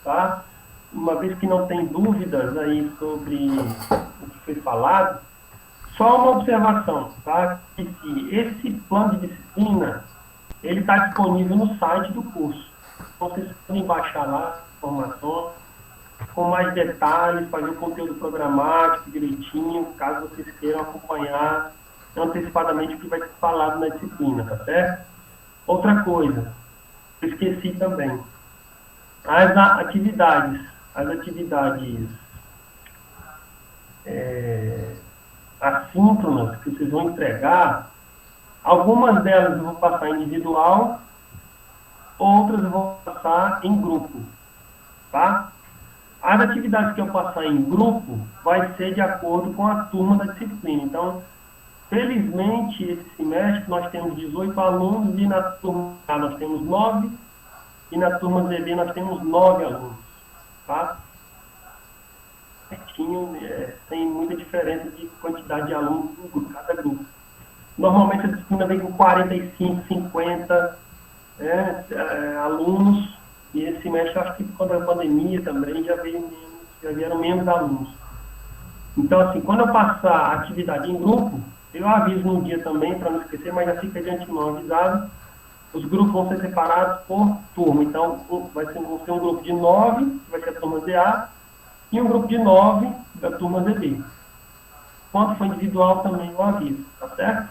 tá? Uma vez que não tem dúvidas aí sobre o que foi falado, só uma observação, tá? Que se esse plano de disciplina, ele está disponível no site do curso. Então, vocês podem baixar lá informações, com mais detalhes, fazer o conteúdo programático direitinho, caso vocês queiram acompanhar antecipadamente o que vai ser falado na disciplina, tá certo? Outra coisa, eu esqueci também, as atividades assíncronas que vocês vão entregar, algumas delas eu vou passar individual, outras eu vou passar em grupo, tá? As atividades que eu passar em grupo vai ser de acordo com a turma da disciplina. Então, felizmente, esse semestre nós temos 18 alunos e na turma A nós temos 9 e na turma ZB nós temos 9 alunos, tá? Certinho, sem muita diferença de quantidade de alunos em cada grupo. Normalmente a disciplina vem com 45, 50 alunos, e esse semestre, acho que por conta da pandemia também, já vieram menos alunos. Então, assim, quando eu passar a atividade em grupo, eu aviso no dia também, para não esquecer, mas já fica de antemão avisado. Os grupos vão ser separados por turma. Então, vai ser um grupo de 9, que vai ser a turma ZA, e um grupo de 9 da turma ZB. Quando for individual, também eu aviso, tá certo?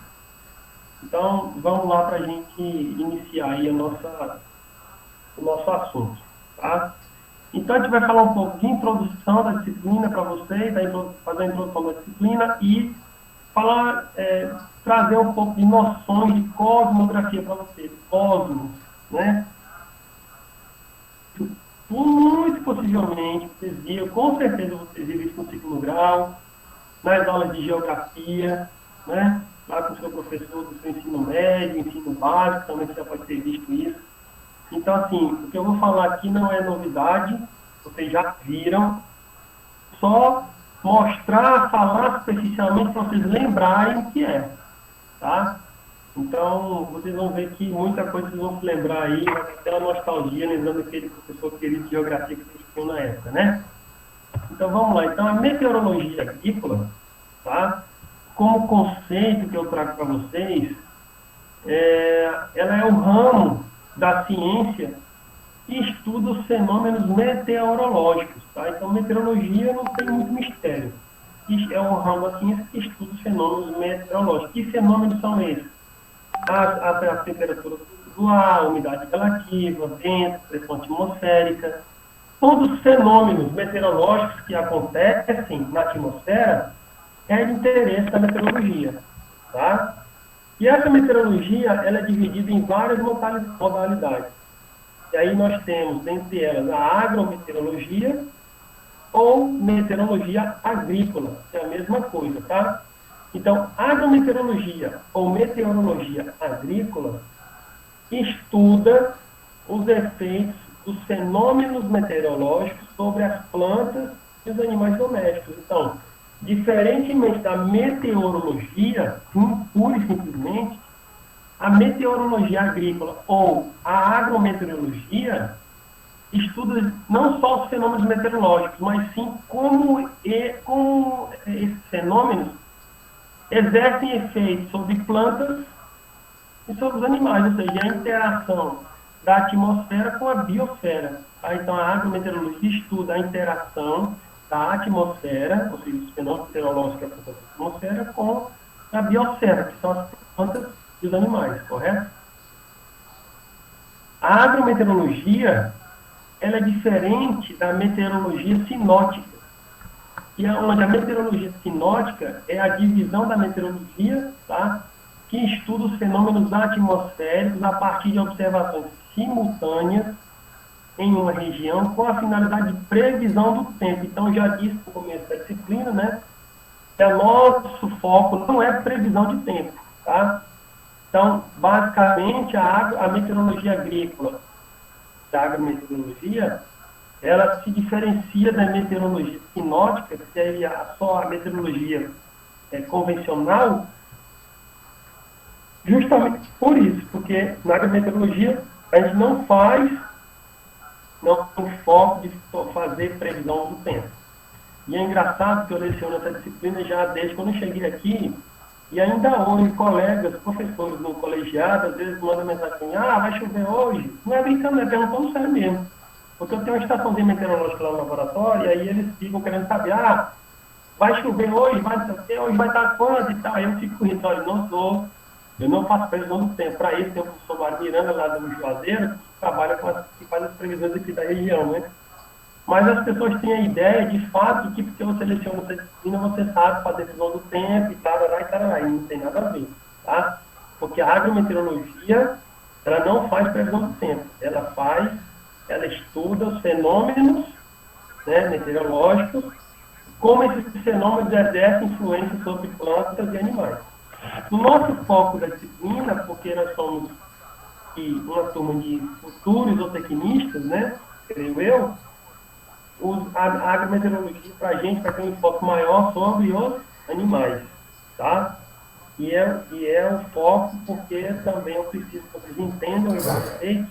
Então, vamos lá para a gente iniciar aí o nosso assunto, tá? Então, a gente vai falar um pouco de introdução da disciplina para vocês, fazer a introdução da disciplina e trazer um pouco de noções de cosmografia para vocês, cosmos, né? Muito possivelmente, vocês viram, com certeza vocês viram isso no segundo grau, nas aulas de geografia, né? Lá com o seu professor do seu ensino médio, ensino básico, também você já pode ter visto isso. Então, assim, o que eu vou falar aqui não é novidade, vocês já viram, só mostrar, falar superficialmente para vocês lembrarem o que é, tá? Então, vocês vão ver que muita coisa vocês vão se lembrar aí, vai ter aquela nostalgia, lembrando aquele professor querido de geografia que vocês tinham na época, né? Então, vamos lá. Então, a meteorologia agrícola, tá? Como conceito que eu trago para vocês, ela é o ramo da ciência que estuda os fenômenos meteorológicos, tá? Então, meteorologia não tem muito mistério. É um ramo da ciência que estuda os fenômenos meteorológicos. Que fenômenos são esses? A temperatura do ar, a umidade relativa, vento, pressão atmosférica. Todos os fenômenos meteorológicos que acontecem na atmosfera é de interesse da meteorologia, tá? E essa meteorologia, ela é dividida em várias modalidades. E aí nós temos, dentre elas, a agrometeorologia ou meteorologia agrícola, que é a mesma coisa, tá? Então, agrometeorologia ou meteorologia agrícola estuda os efeitos dos fenômenos meteorológicos sobre as plantas e os animais domésticos. Então, diferentemente da meteorologia, pura e simplesmente, a meteorologia agrícola ou a agrometeorologia estuda não só os fenômenos meteorológicos, mas sim como esses fenômenos exercem efeitos sobre plantas e sobre os animais, ou seja, a interação da atmosfera com a biosfera. Tá? Então, a agrometeorologia estuda a interação da atmosfera, ou seja, os fenômenos meteorológicos que acontecem na atmosfera, com a biosfera, que são as plantas e os animais, correto? A agrometeorologia, ela é diferente da meteorologia sinótica, onde a meteorologia sinótica é a divisão da meteorologia, tá? Que estuda os fenômenos atmosféricos a partir de observações simultâneas em uma região com a finalidade de previsão do tempo. Então, já disse no começo da disciplina, né? Que o nosso foco não é previsão de tempo, tá? Então, basicamente, a meteorologia agrícola, da agrometeorologia, ela se diferencia da meteorologia sinótica, que seria só a meteorologia convencional, justamente por isso, porque na agrometeorologia a gente não faz não tem foco de fazer previsão do tempo. E é engraçado que eu leciono essa disciplina já desde quando eu cheguei aqui, e ainda hoje, colegas, professores no colegiado, às vezes mandam mensagem assim, vai chover hoje? Não é brincando, é perguntando sério mesmo. Porque eu tenho uma estaçãozinha meteorológica lá no laboratório, e aí eles ficam querendo saber, vai chover hoje, vai não sei o quê, hoje vai estar quanto e tal. Aí eu fico com isso, olha, eu não faço previsão do tempo. Para isso tem o professor Mário Miranda lá do Juazeiro, que trabalha que faz as previsões aqui da região, né? Mas as pessoas têm a ideia, de fato, que porque você seleciona essa disciplina, você sabe fazer previsão do tempo e tarará, e não tem nada a ver, tá? Porque a agrometeorologia, ela não faz previsão do tempo, ela estuda os fenômenos, né, meteorológicos, como esses fenômenos exercem influência sobre plantas e animais. No nosso foco da disciplina, porque nós somos uma turma de futuros zootecnistas, né, creio eu, a agrometeorologia para a gente vai ter um enfoque maior sobre os animais, tá? E é um foco porque também eu preciso que vocês entendam e vocês,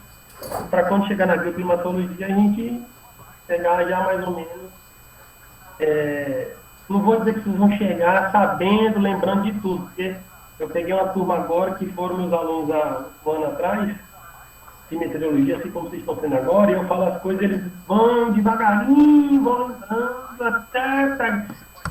para quando chegar na bioclimatologia a gente pegar já mais ou menos, não vou dizer que vocês vão chegar sabendo, lembrando de tudo, porque eu peguei uma turma agora que foram meus alunos há um ano atrás, de meteorologia, assim como vocês estão sendo agora, e eu falo as coisas, eles vão devagarinho, vão lembrando até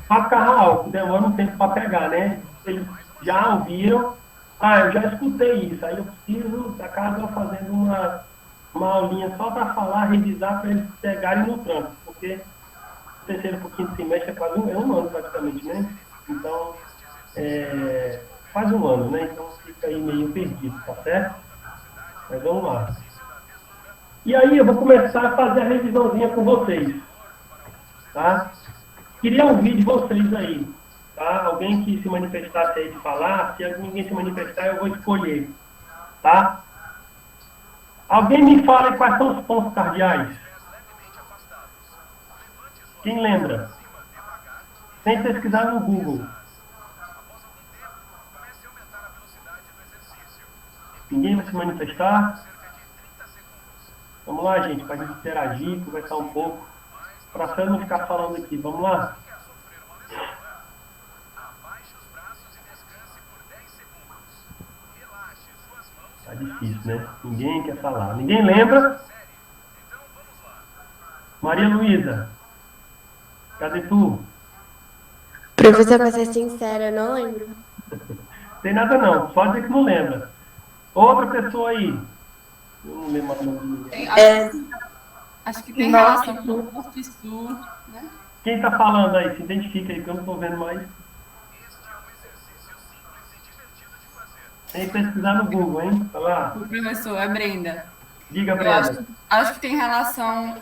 para carro, que demora um tempo para pegar, né? Eles já ouviram, eu já escutei isso, aí eu preciso, acaba fazendo uma aulinha só para falar, revisar, para eles pegarem no tranco, porque o terceiro para o quinto semestre é quase um ano praticamente, né? Então, faz um ano, né? Então fica aí meio perdido, tá certo? Mas vamos lá. E aí eu vou começar a fazer a revisãozinha com vocês, tá? Queria ouvir de vocês aí, tá? Alguém que se manifestasse aí de falar, se ninguém se manifestar, eu vou escolher, tá? Alguém me fala quais são os pontos cardeais? Quem lembra? Sem pesquisar no Google. Ninguém vai se manifestar? Vamos lá, gente, para a gente interagir, conversar um pouco. Para eu não ficar falando aqui, vamos lá? Tá difícil, né? Ninguém quer falar. Ninguém lembra? Maria Luísa, cadê tu? Professor, para ser sincera, eu não lembro. Tem nada não, só dizer que não lembra. Outra pessoa aí. Eu não lembro mais o nome de ninguém. Acho que tem relação com o Norte e Sul, né? Quem tá falando aí? Se identifica aí, que eu não tô vendo mais. Tem que pesquisar no Google, hein? Tá lá. O professor é Brenda. Diga, Eu Brenda. acho que tem relação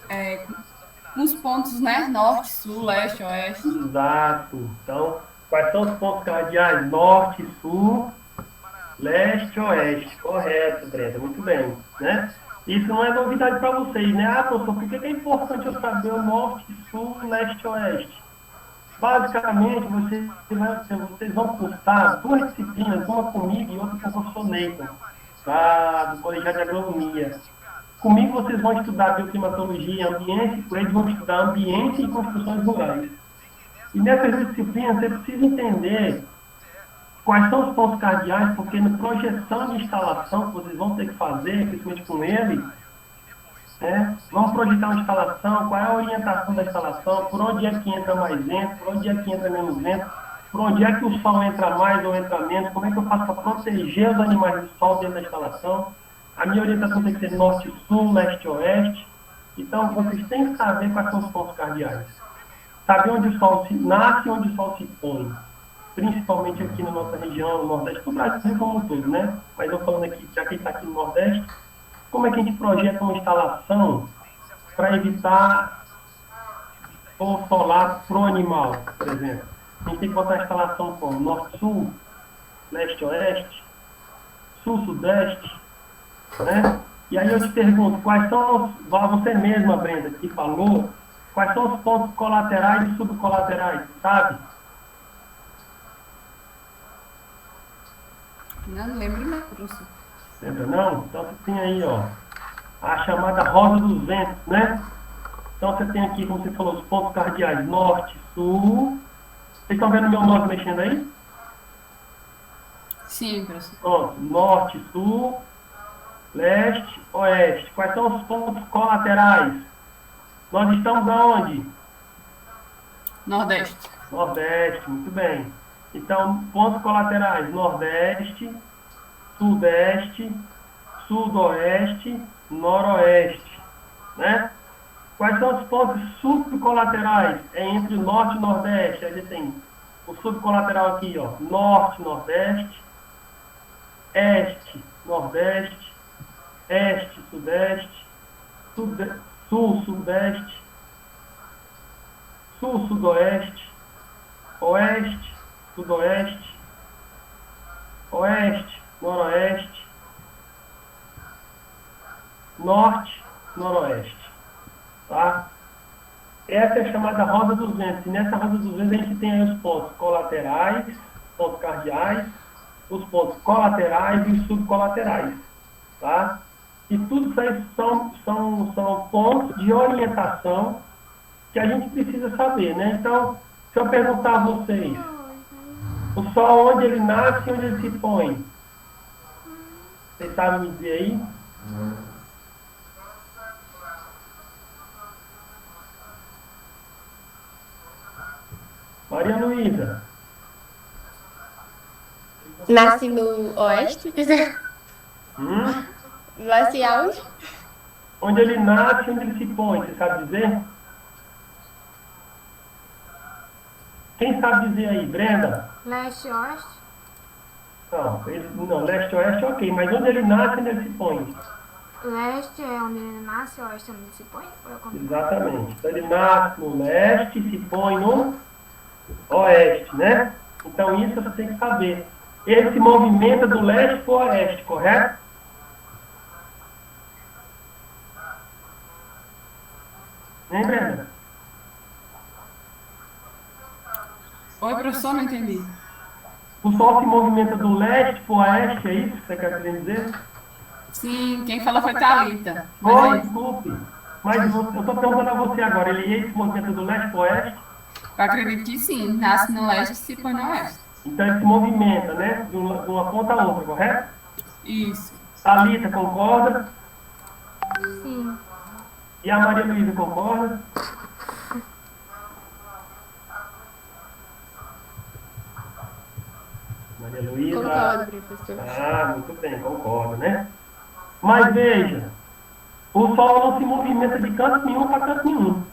com os pontos, né? Norte, Sul, Leste, Oeste. Exato. Então, quais são os pontos cardeais? Norte, Sul, Leste, Oeste. Correto, Brenda. Muito bem, né? Isso não é novidade para vocês, né? Professor, por que é importante eu saber o Norte, Sul, Leste e Oeste? Basicamente, vocês vão cursar duas disciplinas, uma comigo e outra com o professor Neyton, do Colegiado de Agronomia. Comigo vocês vão estudar bioclimatologia e ambiente, com eles vão estudar ambiente e construções rurais. E nessas disciplinas você precisa entender quais são os pontos cardeais, porque na projeção de instalação que vocês vão ter que fazer, principalmente com ele, vamos projetar uma instalação, qual é a orientação da instalação, por onde é que entra mais vento, por onde é que entra menos vento, por onde é que o sol entra mais ou entra menos, como é que eu faço para proteger os animais do sol dentro da instalação. A minha orientação tem que ser norte-sul, leste-oeste. Então, vocês têm que saber quais são os pontos cardeais. Saber onde o sol nasce e onde o sol se põe. Principalmente aqui na nossa região, no Nordeste, no Brasil como um todo, né? Mas eu falando aqui, já que está aqui no Nordeste, como é que a gente projeta uma instalação para evitar o solar para o animal, por exemplo? A gente tem que botar a instalação como norte-sul, leste-oeste, sul-sudeste, né? E aí eu te pergunto, quais são você mesma, Brenda, que falou, quais são os pontos colaterais e subcolaterais, sabe? Não lembro não, professor. Lembra não? Então você tem aí, ó, a chamada roda dos ventos, né? Então você tem aqui, como você falou, os pontos cardeais norte, sul. Vocês estão vendo meu mouse mexendo aí? Sim, professor. Pronto, norte, sul, leste, oeste. Quais são os pontos colaterais? Nós estamos aonde? Nordeste. Nordeste, muito bem. Então, pontos colaterais, nordeste, sudeste, sudoeste, noroeste, né? Quais são os pontos subcolaterais? É entre o norte e o nordeste. A gente tem o subcolateral aqui, ó, norte, nordeste, este, nordeste, este, sudeste, sul, sudeste, sul, sudoeste, oeste, sudoeste, oeste, noroeste, norte, noroeste, tá? Essa é a chamada roda dos ventos. E nessa roda dos ventos a gente tem aí os pontos colaterais, pontos cardeais, os pontos colaterais e os subcolaterais, tá? E tudo isso aí são pontos de orientação que a gente precisa saber, né? Então, se eu perguntar a vocês, o sol onde ele nasce e onde ele se põe, vocês sabem me dizer aí? Maria Luísa, Nasce no oeste? Nasce aonde? onde ele nasce e onde ele se põe, você sabe dizer? Quem sabe dizer aí? Brenda? Leste, oeste. Não, leste e oeste, ok, mas onde ele nasce e onde ele se põe? Leste é onde ele nasce, oeste é onde ele se põe? Ou é o contrário? Exatamente. Então ele nasce no leste e se põe no oeste, né? Então isso você tem que saber. Ele se movimenta do leste para o oeste, correto? Hein, Brenda? Oi, professor, não entendi. O sol se movimenta do leste para o oeste, é isso que você quer dizer? Sim, quem falou foi Thalita. Oi, desculpe. Mas eu estou perguntando a você agora, ele se movimenta do leste para o oeste? Eu acredito que sim. Nasce no leste e se põe no oeste. Então ele se movimenta, né? De uma ponta a outra, correto? Isso. Thalita concorda? Sim. E a Maria Luísa concorda? Maria Luísa? Concordo, professor. Ah, muito bem, concordo, né? Mas veja, o Sol não se movimenta de canto nenhum para canto nenhum.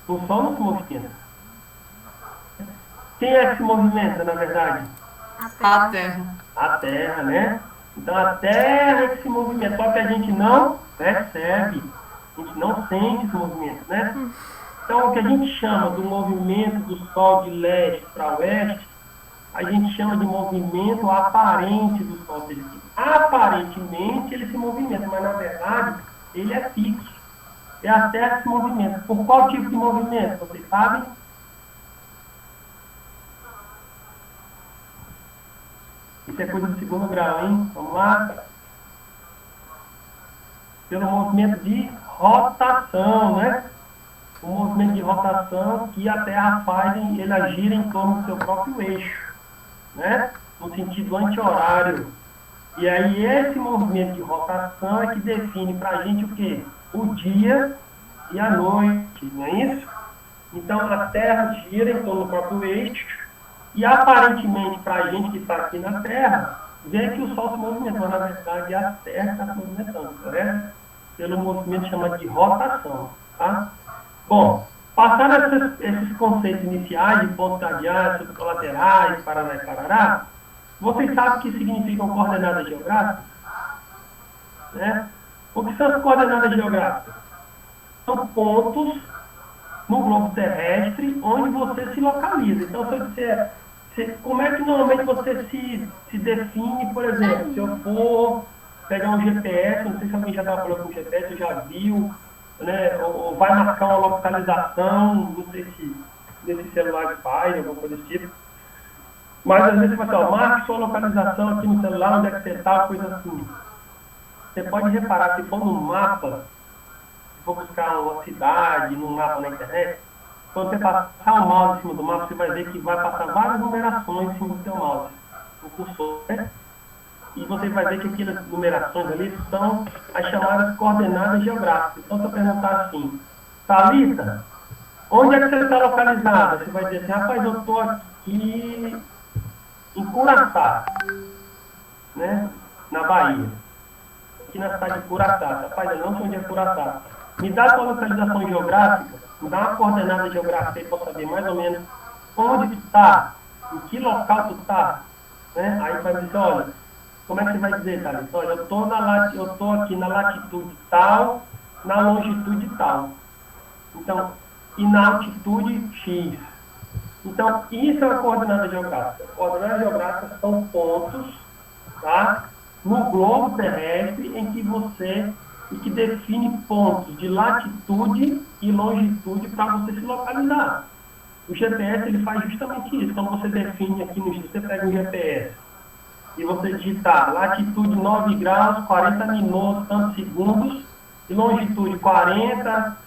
O Sol não se movimenta. Quem é que se movimenta, na verdade? A Terra. A Terra, né? Então a Terra é que se movimenta, só que a gente não percebe, a gente não sente esse movimento, né? Então o que a gente chama do movimento do Sol de leste para oeste, a gente chama de movimento aparente do Sol. Ou seja, aparentemente ele se movimenta, mas na verdade ele é fixo. É a Terra que se movimenta. Por qual tipo de movimento? Vocês sabem? Isso é coisa do segundo grau, hein? Vamos lá? Pelo movimento de rotação, né? O movimento de rotação que a Terra faz, ele gira em torno do seu próprio eixo, né? No sentido anti-horário. E aí esse movimento de rotação é que define para a gente o quê? O dia e a noite, não é isso? Então a Terra gira em torno do próprio eixo e aparentemente para a gente que está aqui na Terra, vê que o Sol se movimenta, mas na verdade a Terra está se movimentando, correto? Pelo movimento chamado de rotação, tá? Bom, passando esses conceitos iniciais de pontos cardeais, subcolaterais, parará e parará, vocês sabem o que significam coordenadas geográficas? Né? O que são as coordenadas geográficas? São pontos no globo terrestre onde você se localiza. Então, se eu disser, como é que normalmente você se define, por exemplo, se eu for pegar um GPS, não sei se alguém já trabalhou com GPS, já viu, né, ou vai marcar uma localização, não sei se nesse celular faz, alguma coisa desse tipo. Mas às vezes você fala assim, ó, marque sua localização aqui no celular, onde é que você está, coisa assim. você pode reparar, se for no mapa, se for buscar uma cidade, num mapa na internet, quando você passar o mouse em cima do mapa, você vai ver que vai passar várias numerações em cima do seu mouse, o cursor, né? E você vai ver que aquelas numerações ali são as chamadas coordenadas geográficas. Então, se eu perguntar assim, Thalita, onde é que você está localizada? Você vai dizer assim, rapaz, eu estou aqui em Curaçá, né? Na Bahia. Aqui na cidade de Curaçá. Rapaz, eu não sei onde é Curaçá. Me dá a sua localização geográfica, me dá uma coordenada geográfica aí para eu saber mais ou menos onde tu está, em que local tu está, né? Aí vai dizer, olha, como é que você vai dizer, Thalita? Olha, eu estou aqui na latitude tal, na longitude tal. Então, e na altitude X. Então, isso é a coordenada geográfica. Coordenadas geográficas são pontos, tá, no globo terrestre em que define pontos de latitude e longitude para você se localizar. O GPS ele faz justamente isso. Então, você define aqui no você pega um GPS e você digitar latitude 9 graus, 40 minutos, tantos segundos, e longitude 40,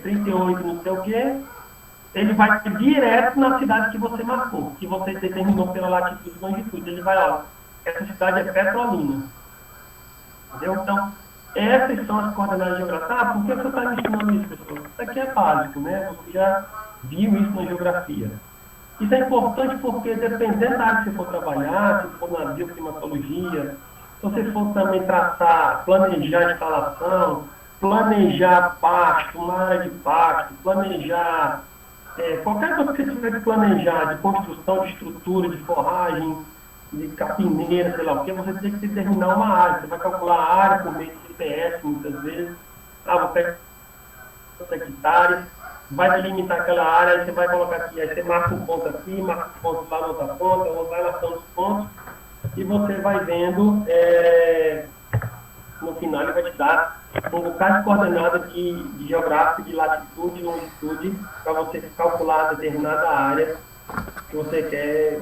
38, não sei o quê, ele vai direto na cidade que você marcou, que você determinou pela latitude e longitude. Ele vai, ó, essa cidade é Petrolina. Entendeu? Então, essas são as coordenadas geográficas. Ah, por que você está me ensinando isso, pessoal? Isso aqui é básico, né? Você já viu isso na geografia. Isso é importante porque, dependendo da área que você for trabalhar, se for na bioclimatologia, se você for também traçar, planejar a instalação, planejar pasto, uma área de pasto, planejar qualquer coisa que você tiver que planejar, de construção, de estrutura, de forragem, de capineira, sei lá o que, você tem que determinar uma área. Você vai calcular a área por meio de GPS, muitas vezes. Ah, vou pegar hectares, vai delimitar aquela área, aí você vai colocar aqui, aí você marca um ponto aqui, marca um ponto lá na outra ponta, ou vai laçando os pontos, e você vai vendo, no final ele vai te dar um bocado de coordenada de geográfica, de latitude e longitude, para você calcular determinada área que você quer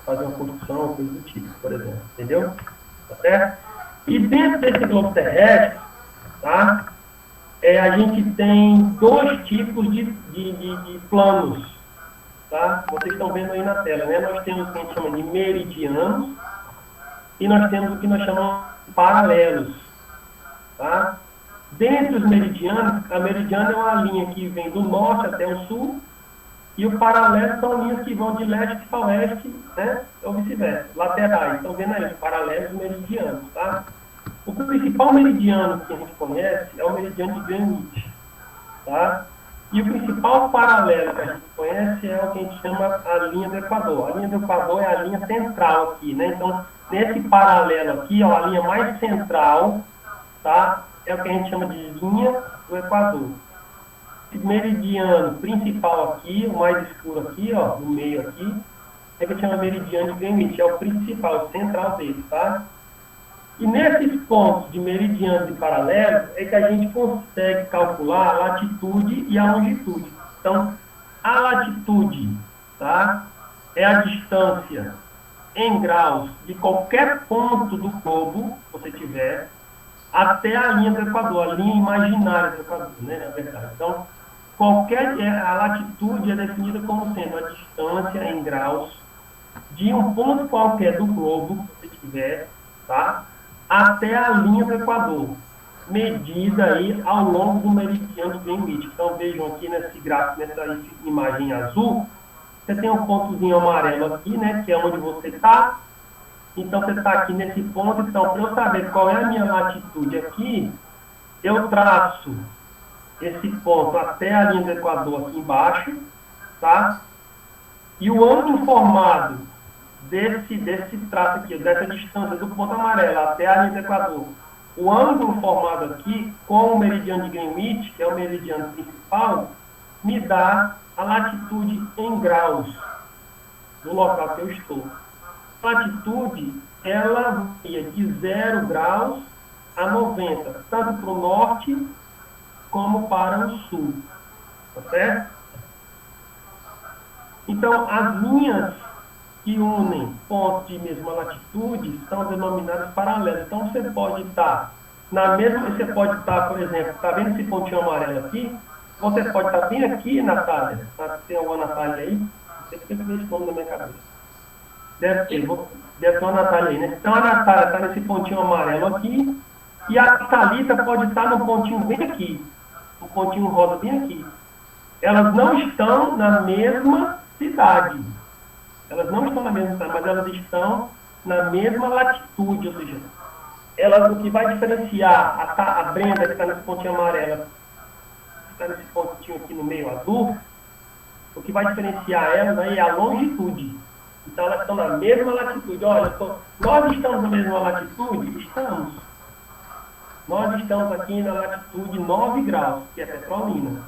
fazer uma construção, coisa do tipo, por exemplo. Entendeu? Tá certo? E dentro desse globo terrestre, tá? A gente tem dois tipos de planos, tá? Vocês estão vendo aí na tela, né? Nós temos o que a gente chama de meridianos e nós temos o que nós chamamos de paralelos, tá? Dentre os meridianos, a meridiana é uma linha que vem do norte até o sul e o paralelo são linhas que vão de leste para oeste, né? Ou vice-versa, laterais. Estão vendo aí os paralelos e meridianos, tá? O principal meridiano que a gente conhece é o meridiano de Greenwich, tá? E o principal paralelo que a gente conhece é o que a gente chama a linha do Equador. A linha do Equador é a linha central aqui, né? Então, nesse paralelo aqui, ó, a linha mais central, tá? É o que a gente chama de linha do Equador. Esse meridiano principal aqui, o mais escuro aqui, ó, no meio aqui, é o que a gente chama de meridiano de Greenwich, é o principal, o central dele, tá? E nesses pontos de meridianos e paralelos é que a gente consegue calcular a latitude e a longitude. Então, a latitude, tá, é a distância em graus de qualquer ponto do globo que você tiver até a linha do Equador, a linha imaginária do Equador, né, na verdade. Então, a latitude é definida como sendo a distância em graus de um ponto qualquer do globo que você tiver, tá, até a linha do Equador, medida aí ao longo do meridiano de Greenwich. Então vejam aqui nesse gráfico, nessa imagem azul, você tem um pontozinho amarelo aqui, né, que é onde você está. Então você está aqui nesse ponto. Então, para eu saber qual é a minha latitude aqui, eu traço esse ponto até a linha do Equador aqui embaixo, tá? E o ângulo formado desse traço aqui, dessa distância do ponto amarelo até a linha do Equador, o ângulo formado aqui com o meridiano de Greenwich, que é o meridiano principal, me dá a latitude em graus do local que eu estou. A latitude, ela varia de 0 graus a 90, tanto para o norte como para o sul. Tá certo? Então, as linhas que unem pontos de mesma latitude são denominados paralelos. Então, você pode estar na mesma, você pode estar, por exemplo, está vendo esse pontinho amarelo aqui? Você pode estar bem aqui, Natália. Tem alguma Natália aí? Não sei porque eu vi esse nome na minha cabeça. Deve ter uma Natália aí, né? Então, a Natália está nesse pontinho amarelo aqui, e a Thalita pode estar no pontinho bem aqui, um pontinho rosa bem aqui. Elas não estão na mesma cidade. Elas não estão na mesma cidade, mas elas estão na mesma latitude, ou seja, o que vai diferenciar a Brenda, que está nesse pontinho amarelo, que está nesse pontinho aqui no meio azul, o que vai diferenciar elas aí é a longitude. Então, elas estão na mesma latitude. Olha, nós estamos na mesma latitude? Estamos. Nós estamos aqui na latitude 9 graus, que é Petrolina.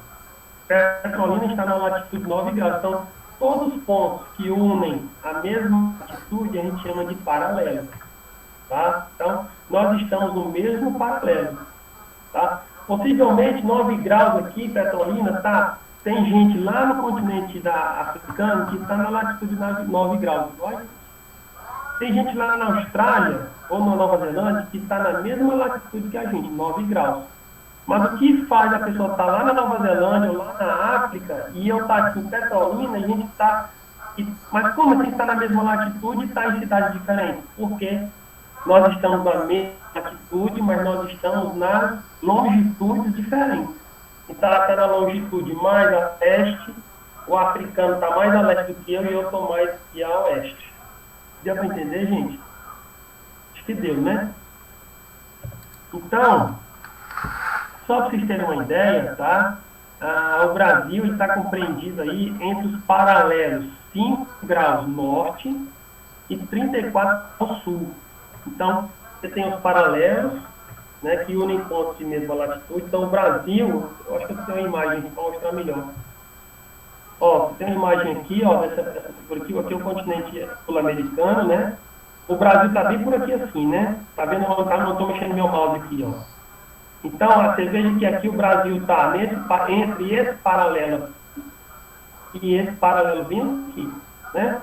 Petrolina está na latitude 9 graus. Então, todos os pontos que unem a mesma latitude, a gente chama de paralelo. Tá? Então, nós estamos no mesmo paralelo. Tá? Possivelmente, 9 graus aqui, Petrolina, tá? Tem gente lá no continente africano que está na latitude 9 graus. Tem gente lá na Austrália ou na Nova Zelândia que está na mesma latitude que a gente, 9 graus. Mas o que faz a pessoa estar lá na Nova Zelândia ou lá na África e eu estar aqui em Petrolina, a gente está... Mas como assim está na mesma latitude e está em cidades diferentes? Porque nós estamos na mesma latitude, mas nós estamos nas longitudes diferentes. Então, ela está na longitude mais a leste, o africano está mais a leste do que eu e eu estou mais aqui a oeste. Deu para entender, gente? Acho que deu, né? Então, só para vocês terem uma ideia, tá? O Brasil está compreendido aí entre os paralelos 5 graus norte e 34 ao sul. Então, você tem os paralelos, né, que unem pontos de mesma latitude. Então, o Brasil, eu acho que eu tenho uma imagem aqui para mostrar melhor. Ó, tem uma imagem aqui, ó, dessa figura aqui, aqui é o continente sul-americano, né? O Brasil está bem por aqui assim, né? Tá vendo? Eu não estou mexendo meu mouse aqui, ó. Então, você veja que aqui o Brasil está entre esse paralelo e esse paralelo bem aqui, né?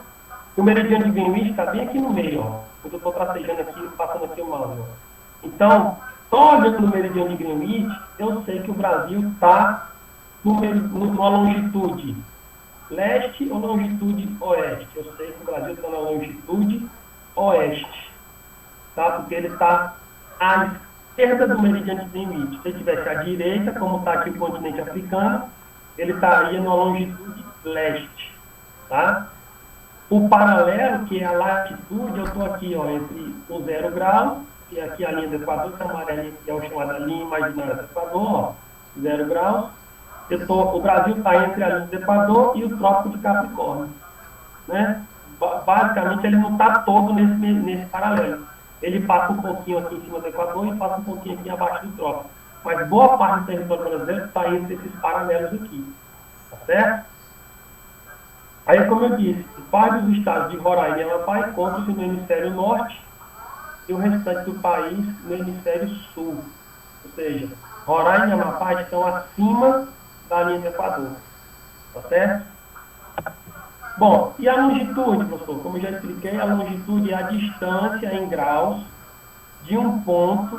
E o meridiano de Greenwich está bem aqui no meio, ó. Eu estou tracejando aqui, passando aqui o mouse, ó. Então, só olhando no meridiano de Greenwich, eu sei que o Brasil está numa longitude leste ou longitude oeste. Eu sei que o Brasil está na longitude oeste, tá? Porque ele está à esquerda do meridiano de Greenwich. Se ele estivesse à direita, como está aqui o continente africano, ele estaria na longitude leste, tá? O paralelo, que é a latitude, eu estou aqui, ó, entre o 0 grau, que é aqui a linha do Equador, essa amarelinha que é o chamada linha imaginária do Equador, ó, 0 graus. O Brasil está entre a linha do Equador e o Trópico de Capricórnio, né? Basicamente, ele não está todo nesse paralelo. Ele passa um pouquinho aqui em cima do Equador e passa um pouquinho aqui abaixo do Trópico. Mas boa parte do território brasileiro está entre esses paralelos aqui, tá certo? Aí, como eu disse, parte dos estados de Roraima e Amapá encontram-se no hemisfério norte e o restante do país no hemisfério sul. Ou seja, Roraima e Amapá estão acima da linha do Equador. Tá certo? Bom, e a longitude, professor? Como eu já expliquei, a longitude é a distância em graus de um ponto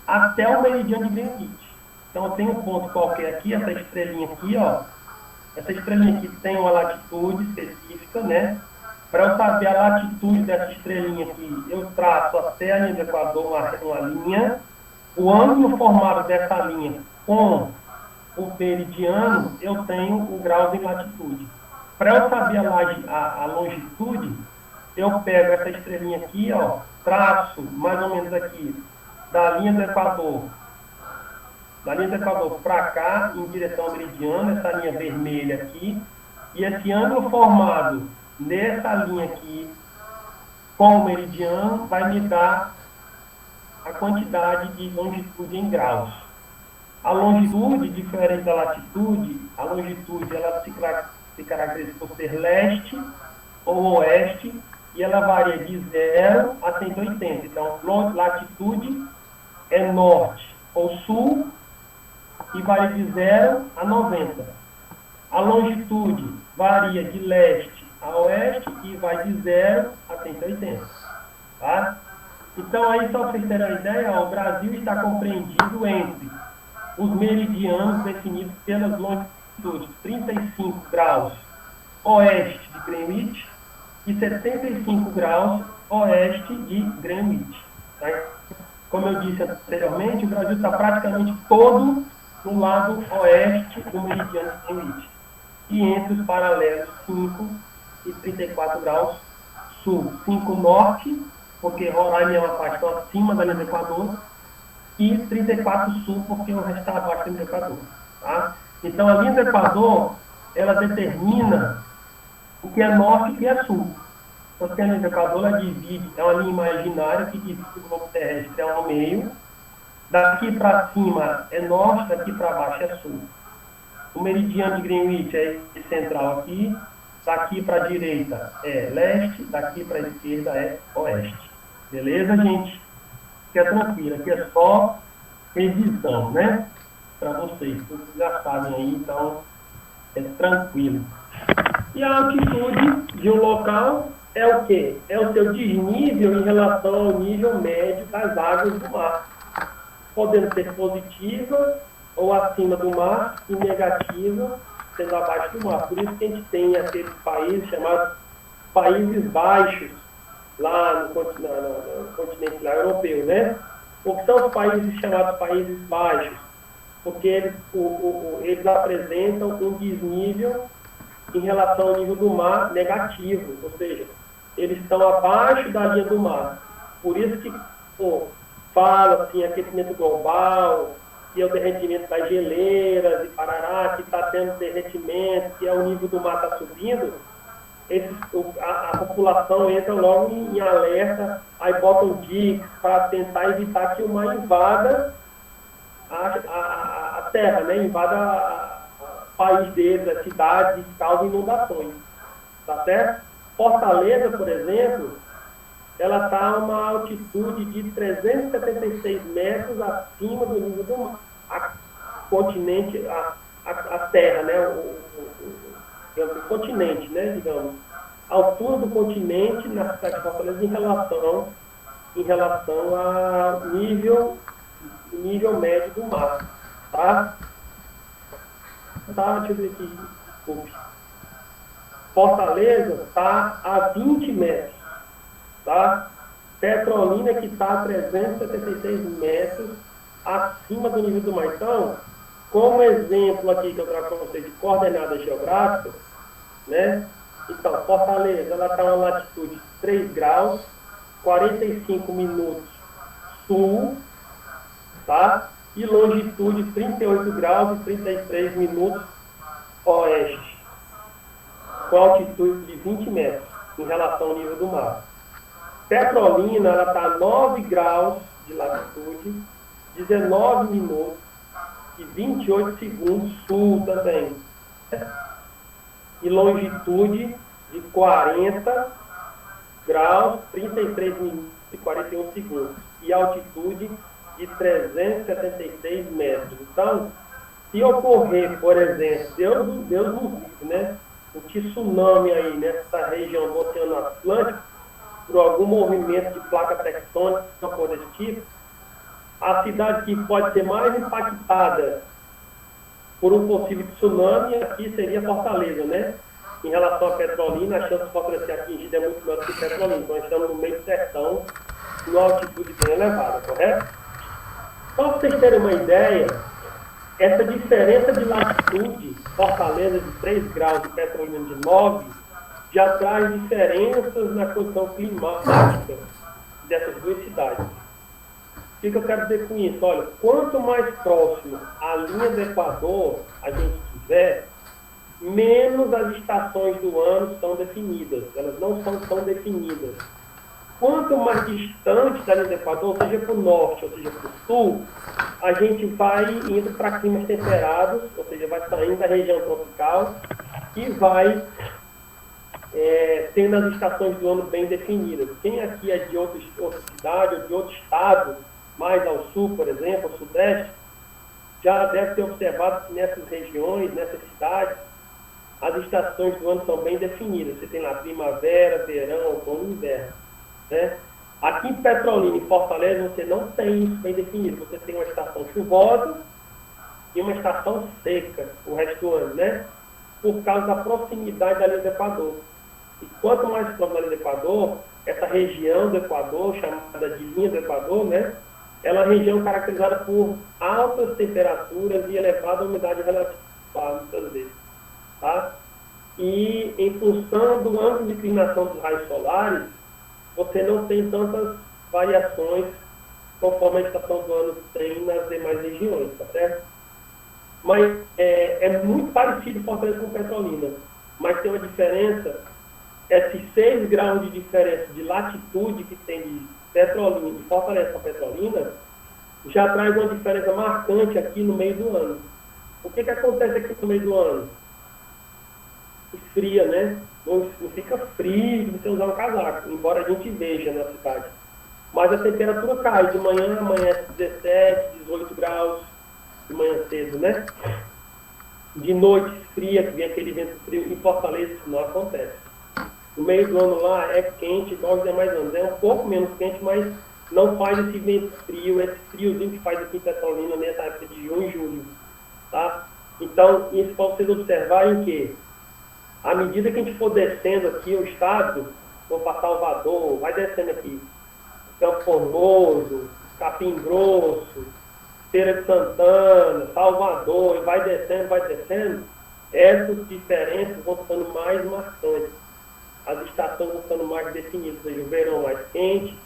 até o meridiano de Greenwich. Então, eu tenho um ponto qualquer aqui, essa estrelinha aqui, ó. Essa estrelinha aqui tem uma latitude específica, né? Para eu saber a latitude dessa estrelinha aqui, eu traço até a linha do Equador uma linha. O ângulo formado dessa linha com o meridiano, eu tenho o grau de latitude. Para eu saber a longitude, eu pego essa estrelinha aqui, ó, traço mais ou menos aqui, da linha do Equador para cá, em direção ao meridiano, essa linha vermelha aqui, e esse ângulo formado nessa linha aqui, com o meridiano, vai me dar a quantidade de longitude em graus. A longitude, diferente da latitude, a longitude ela se caracteriza por ser leste ou oeste, e ela varia de 0 a 180. Então, latitude é norte ou sul, e varia de 0 a 90. A longitude varia de leste a oeste e vai de 0 a 180. Tá? Então, aí, só para vocês terem uma ideia, ó, o Brasil está compreendido entre os meridianos definidos pelas longitudes 35 graus oeste de Greenwich e 75 graus oeste de Greenwich. Tá? Como eu disse anteriormente, o Brasil está praticamente todo no lado oeste do meridiano de Greenwich. E entre os paralelos 5 e 34 graus sul. 5 norte, porque Roraima é uma parte acima da linha do Equador, e 34 sul, porque o resto está abaixo da linha do Equador. Tá? Então, a linha do Equador, ela determina o que é norte e o que é sul. Porque a linha do Equador, ela divide, é uma linha imaginária que divide o globo terrestre ao meio. Daqui para cima é norte, daqui para baixo é sul. O meridiano de Greenwich é esse central aqui, daqui para a direita é leste, daqui para a esquerda é oeste. Beleza, gente? Fica tranquilo, aqui é só revisão, né? Para vocês, vocês já sabem aí, então é tranquilo. E a altitude de um local é o quê? É o seu desnível em relação ao nível médio das águas do mar. Podendo ser positiva ou acima do mar e negativa sendo abaixo do mar. Por isso que a gente tem aqueles países chamados Países Baixos, lá no continente lá, europeu, né? O que são os países chamados Países Baixos? Porque eles apresentam um desnível em relação ao nível do mar negativo, ou seja, eles estão abaixo da linha do mar. Por isso que fala assim, aquecimento global, que é o derretimento das geleiras e parará, que está tendo derretimento, que é o nível do mar está subindo, a população entra logo em alerta, aí botam dicas para tentar evitar que o mar invada a terra, né? Invada o país deles, as cidades, e causa inundações. Tá certo? Fortaleza, por exemplo, ela está a uma altitude de 376 metros acima do nível do mar. A continente, a terra, né? O continente, né? Digamos. A altura do continente na cidade de Fortaleza em relação ao nível médio do mar. Tá? Deixa eu ver aqui. Desculpe. Fortaleza está a 20 metros. Tá? Petrolina que está a 376 metros acima do nível do mar. Então, como exemplo aqui que eu trago para vocês de coordenadas geográficas, né? Então, Fortaleza, ela está a uma latitude de 3 graus, 45 minutos sul, tá? E longitude 38 graus e 33 minutos oeste, com altitude de 20 metros em relação ao nível do mar. Petrolina, ela está a 9 graus de latitude, 19 minutos e 28 segundos sul também. E longitude de 40 graus, 33 minutos e 41 segundos. E altitude de 376 metros. Então, se ocorrer, por exemplo, Deus nos livre, né? Um tsunami aí nessa região do Oceano Atlântico, por algum movimento de placa tectônica, ou desse tipo, a cidade que pode ser mais impactada por um possível tsunami aqui seria Fortaleza, né? Em relação à Petrolina, a chance de Fortaleza ser atingida é muito maior que Petrolina. Então, nós estamos no meio do sertão, numa altitude bem elevada, correto? Só para vocês terem uma ideia, essa diferença de latitude, Fortaleza de 3 graus e Petrolina de 9, já traz diferenças na condição climática dessas duas cidades. O que eu quero dizer com isso? Olha, quanto mais próximo à linha do Equador a gente estiver, menos as estações do ano são definidas. Elas não são tão definidas. Quanto mais distante da linha do Equador, seja para o norte ou seja para o sul, a gente vai indo para climas temperados, ou seja, vai saindo da região tropical e vai tendo as estações do ano bem definidas. Quem aqui é de outra cidade ou de outro estado, mais ao sul, por exemplo, ao sudeste, já deve ter observado que nessas regiões, nessas cidades, as estações do ano são bem definidas. Você tem lá primavera, verão, outono e inverno, né? Aqui em Petrolina, em Fortaleza, você não tem isso bem definido. Você tem uma estação chuvosa e uma estação seca o resto do ano, né? Por causa da proximidade da linha do Equador. E quanto mais próximo da linha do Equador, essa região do Equador, chamada de linha do Equador, né? Ela é uma região caracterizada por altas temperaturas e elevada umidade relativa, muitas vezes, tá? E em função do ângulo de inclinação dos raios solares, você não tem tantas variações conforme a estação do ano tem nas demais regiões, tá certo? Mas é muito parecido Fortaleza com Petrolina, mas tem uma diferença, esses 6 graus de diferença de latitude que tem de Petrolina, de Fortaleza para Petrolina, já traz uma diferença marcante aqui no meio do ano. O que acontece aqui no meio do ano? Esfria, né? Não fica frio de você usar um casaco, embora a gente veja na cidade. Mas a temperatura cai, de manhã amanhece 17, 18 graus, de manhã cedo, né? De noite esfria, que vem aquele vento frio, em Fortaleza isso não acontece. No meio do ano lá é quente, igual os demais anos. É um pouco menos quente, mas não faz esse vento frio, esse friozinho que faz aqui em Petrolina nessa época de junho e julho, tá? Então, isso pode vocês observarem que à medida que a gente for descendo aqui o estado, vou para Salvador, vai descendo aqui, Campo Formoso, Capim Grosso, Feira de Santana, Salvador, e vai descendo, essas diferenças vão ficando mais marcantes. As estações vão ficando mais definidas, ou seja, o verão mais quente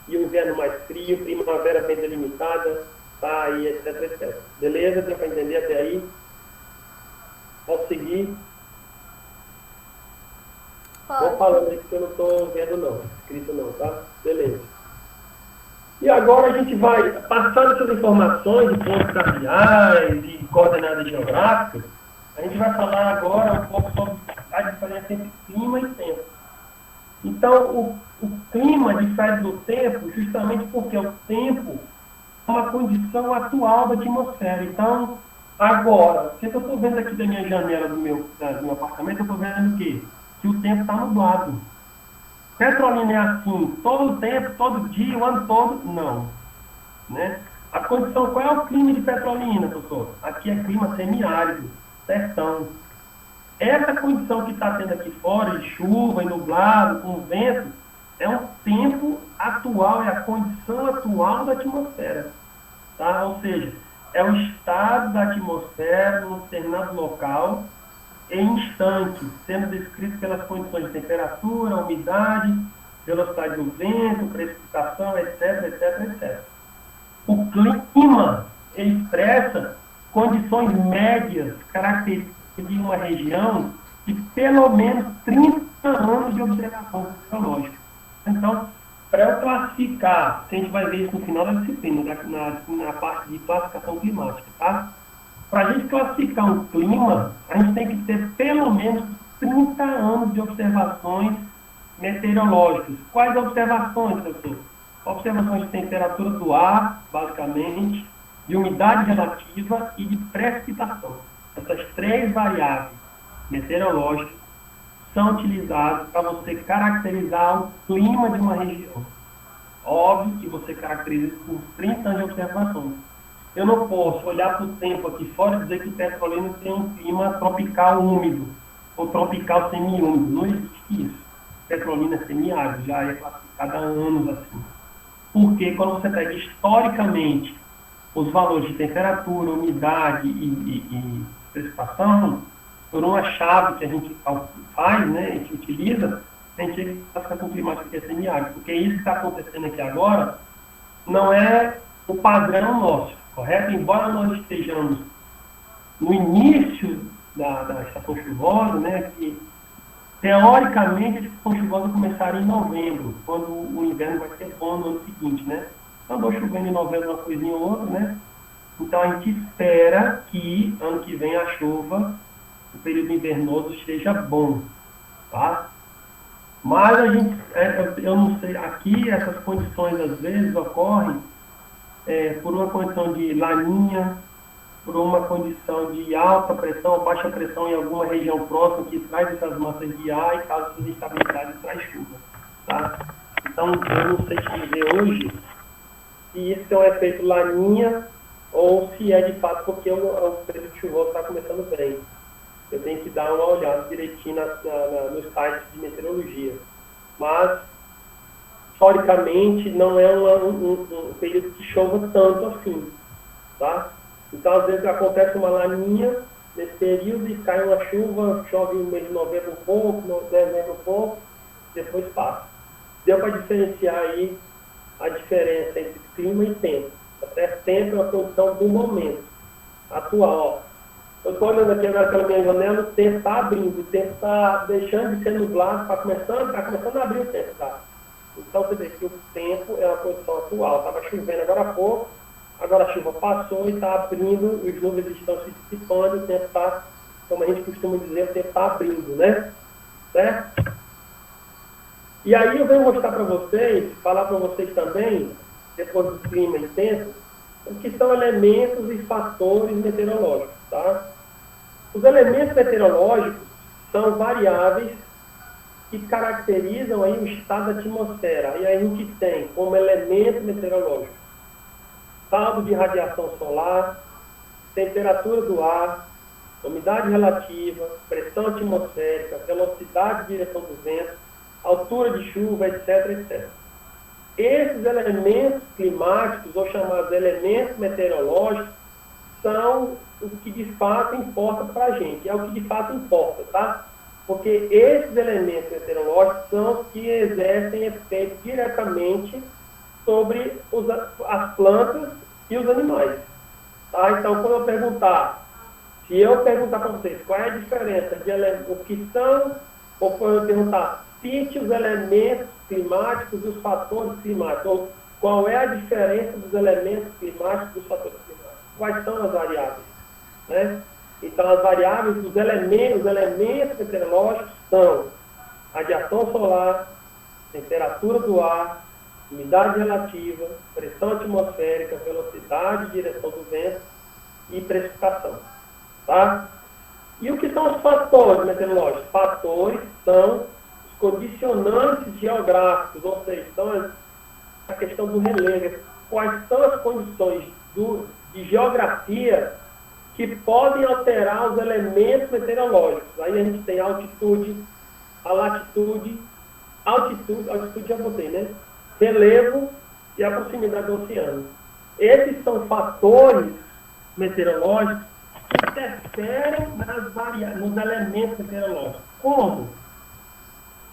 e o inverno mais frio, primavera bem delimitada, tá? E etc, etc. Beleza? Deu para entender até aí? Posso seguir? Vou falando aí que eu não estou vendo não, escrito não, tá? Beleza. E agora a gente vai, passando essas informações de pontos cardeais e coordenadas geográficas, a gente vai falar agora um pouco sobre a diferença entre clima e tempo. Então, o clima difere do tempo justamente porque o tempo é uma condição atual da atmosfera. Então, agora, o que eu estou vendo aqui da minha janela do meu apartamento, eu estou vendo o quê? Que o tempo está nublado. Petrolina é assim, todo o tempo, todo dia, o ano todo? Não. Né? A condição, qual é o clima de Petrolina, doutor? Aqui é clima semiárido, sertão. Essa condição que está tendo aqui fora, de chuva e nublado, com vento, é um tempo atual, é a condição atual da atmosfera. Tá? Ou seja, é o estado da atmosfera num determinado local, em instante, sendo descrito pelas condições de temperatura, umidade, velocidade do vento, precipitação, etc, etc, etc. O clima expressa condições médias características de uma região de pelo menos 30 anos de observação meteorológica. Então, para eu classificar, a gente vai ver isso no final da disciplina, na parte de classificação climática, tá? Para a gente classificar um clima, a gente tem que ter pelo menos 30 anos de observações meteorológicas. Quais observações, professor? Observações de temperatura do ar, basicamente, de umidade relativa e de precipitação. Essas 3 variáveis meteorológicas são utilizadas para você caracterizar o clima de uma região. Óbvio que você caracteriza isso por 30 anos de observações. Eu não posso olhar para o tempo aqui fora e dizer que Petrolina tem um clima tropical úmido ou tropical semi-úmido. Não existe isso. Petrolina é semiárido, já é classificada há anos assim. Porque quando você pega historicamente os valores de temperatura, umidade e precipitação, por uma chave que a gente faz, né, a gente utiliza, a gente tem classificação climática que é semiárido. Porque isso que está acontecendo aqui agora não é o padrão nosso. Correto? Embora nós estejamos no início da estação chuvosa, né, que teoricamente a estação chuvosa começaria em novembro, quando o inverno vai ser bom no ano seguinte, né? Andou chovendo em novembro uma coisinha ou outra, né? Então a gente espera que ano que vem a chuva, o período invernoso, esteja bom, tá? Mas a gente, eu não sei, aqui essas condições às vezes ocorrem por uma condição de laninha, por uma condição de alta pressão ou baixa pressão em alguma região próxima que traz essas massas de ar e causa essas instabilidades traz chuva. Tá? Então, eu não sei te dizer hoje se isso é um efeito laninha ou se é de fato porque o período chuvoso está começando bem. Eu tenho que dar uma olhada direitinho nos sites de meteorologia. Mas, historicamente, não é um período que chova tanto assim. Tá? Então, às vezes, acontece uma laninha nesse período e cai uma chuva, chove no mês de novembro um pouco, dezembro um pouco, depois passa. Deu para diferenciar aí a diferença entre clima e tempo. Até tempo é uma condição do momento atual. Eu estou olhando aqui agora pela minha janela, o tempo está abrindo, o tempo está deixando de ser nublado, está começando a abrir o tempo. Tá? Então, você vê que o tempo é uma condição atual. Estava chovendo agora há pouco, agora a chuva passou e está abrindo, os nuvens estão se dissipando, o tempo está, como a gente costuma dizer, o tempo está abrindo, né? Certo? E aí eu venho mostrar para vocês, falar para vocês também, depois do clima e tempo, o que são elementos e fatores meteorológicos, tá? Os elementos meteorológicos são variáveis que caracterizam aí o estado da atmosfera. E aí a gente tem como elemento meteorológico estado de radiação solar, temperatura do ar, umidade relativa, pressão atmosférica, velocidade e direção do vento, altura de chuva, etc, etc. Esses elementos climáticos, ou chamados elementos meteorológicos, são o que de fato importa para a gente, é o que de fato importa, tá? Porque esses elementos meteorológicos são os que exercem efeito diretamente sobre as plantas e os animais. Tá? Então, quando eu perguntar, se eu perguntar para vocês qual é a diferença de o que são, ou quando eu perguntar, cite os elementos climáticos e os fatores climáticos, ou qual é a diferença dos elementos climáticos e dos fatores climáticos, quais são as variáveis, né? Então, as variáveis dos elementos, os elementos meteorológicos são radiação solar, temperatura do ar, umidade relativa, pressão atmosférica, velocidade e direção do vento e precipitação. Tá? E o que são os fatores meteorológicos? Fatores são os condicionantes geográficos, ou seja, são a questão do relevo. Quais são as condições de geografia que podem alterar os elementos meteorológicos? Aí a gente tem a altitude, a latitude, altitude já botei, né? Relevo e a proximidade do oceano. Esses são fatores meteorológicos que interferem nos elementos meteorológicos. Como?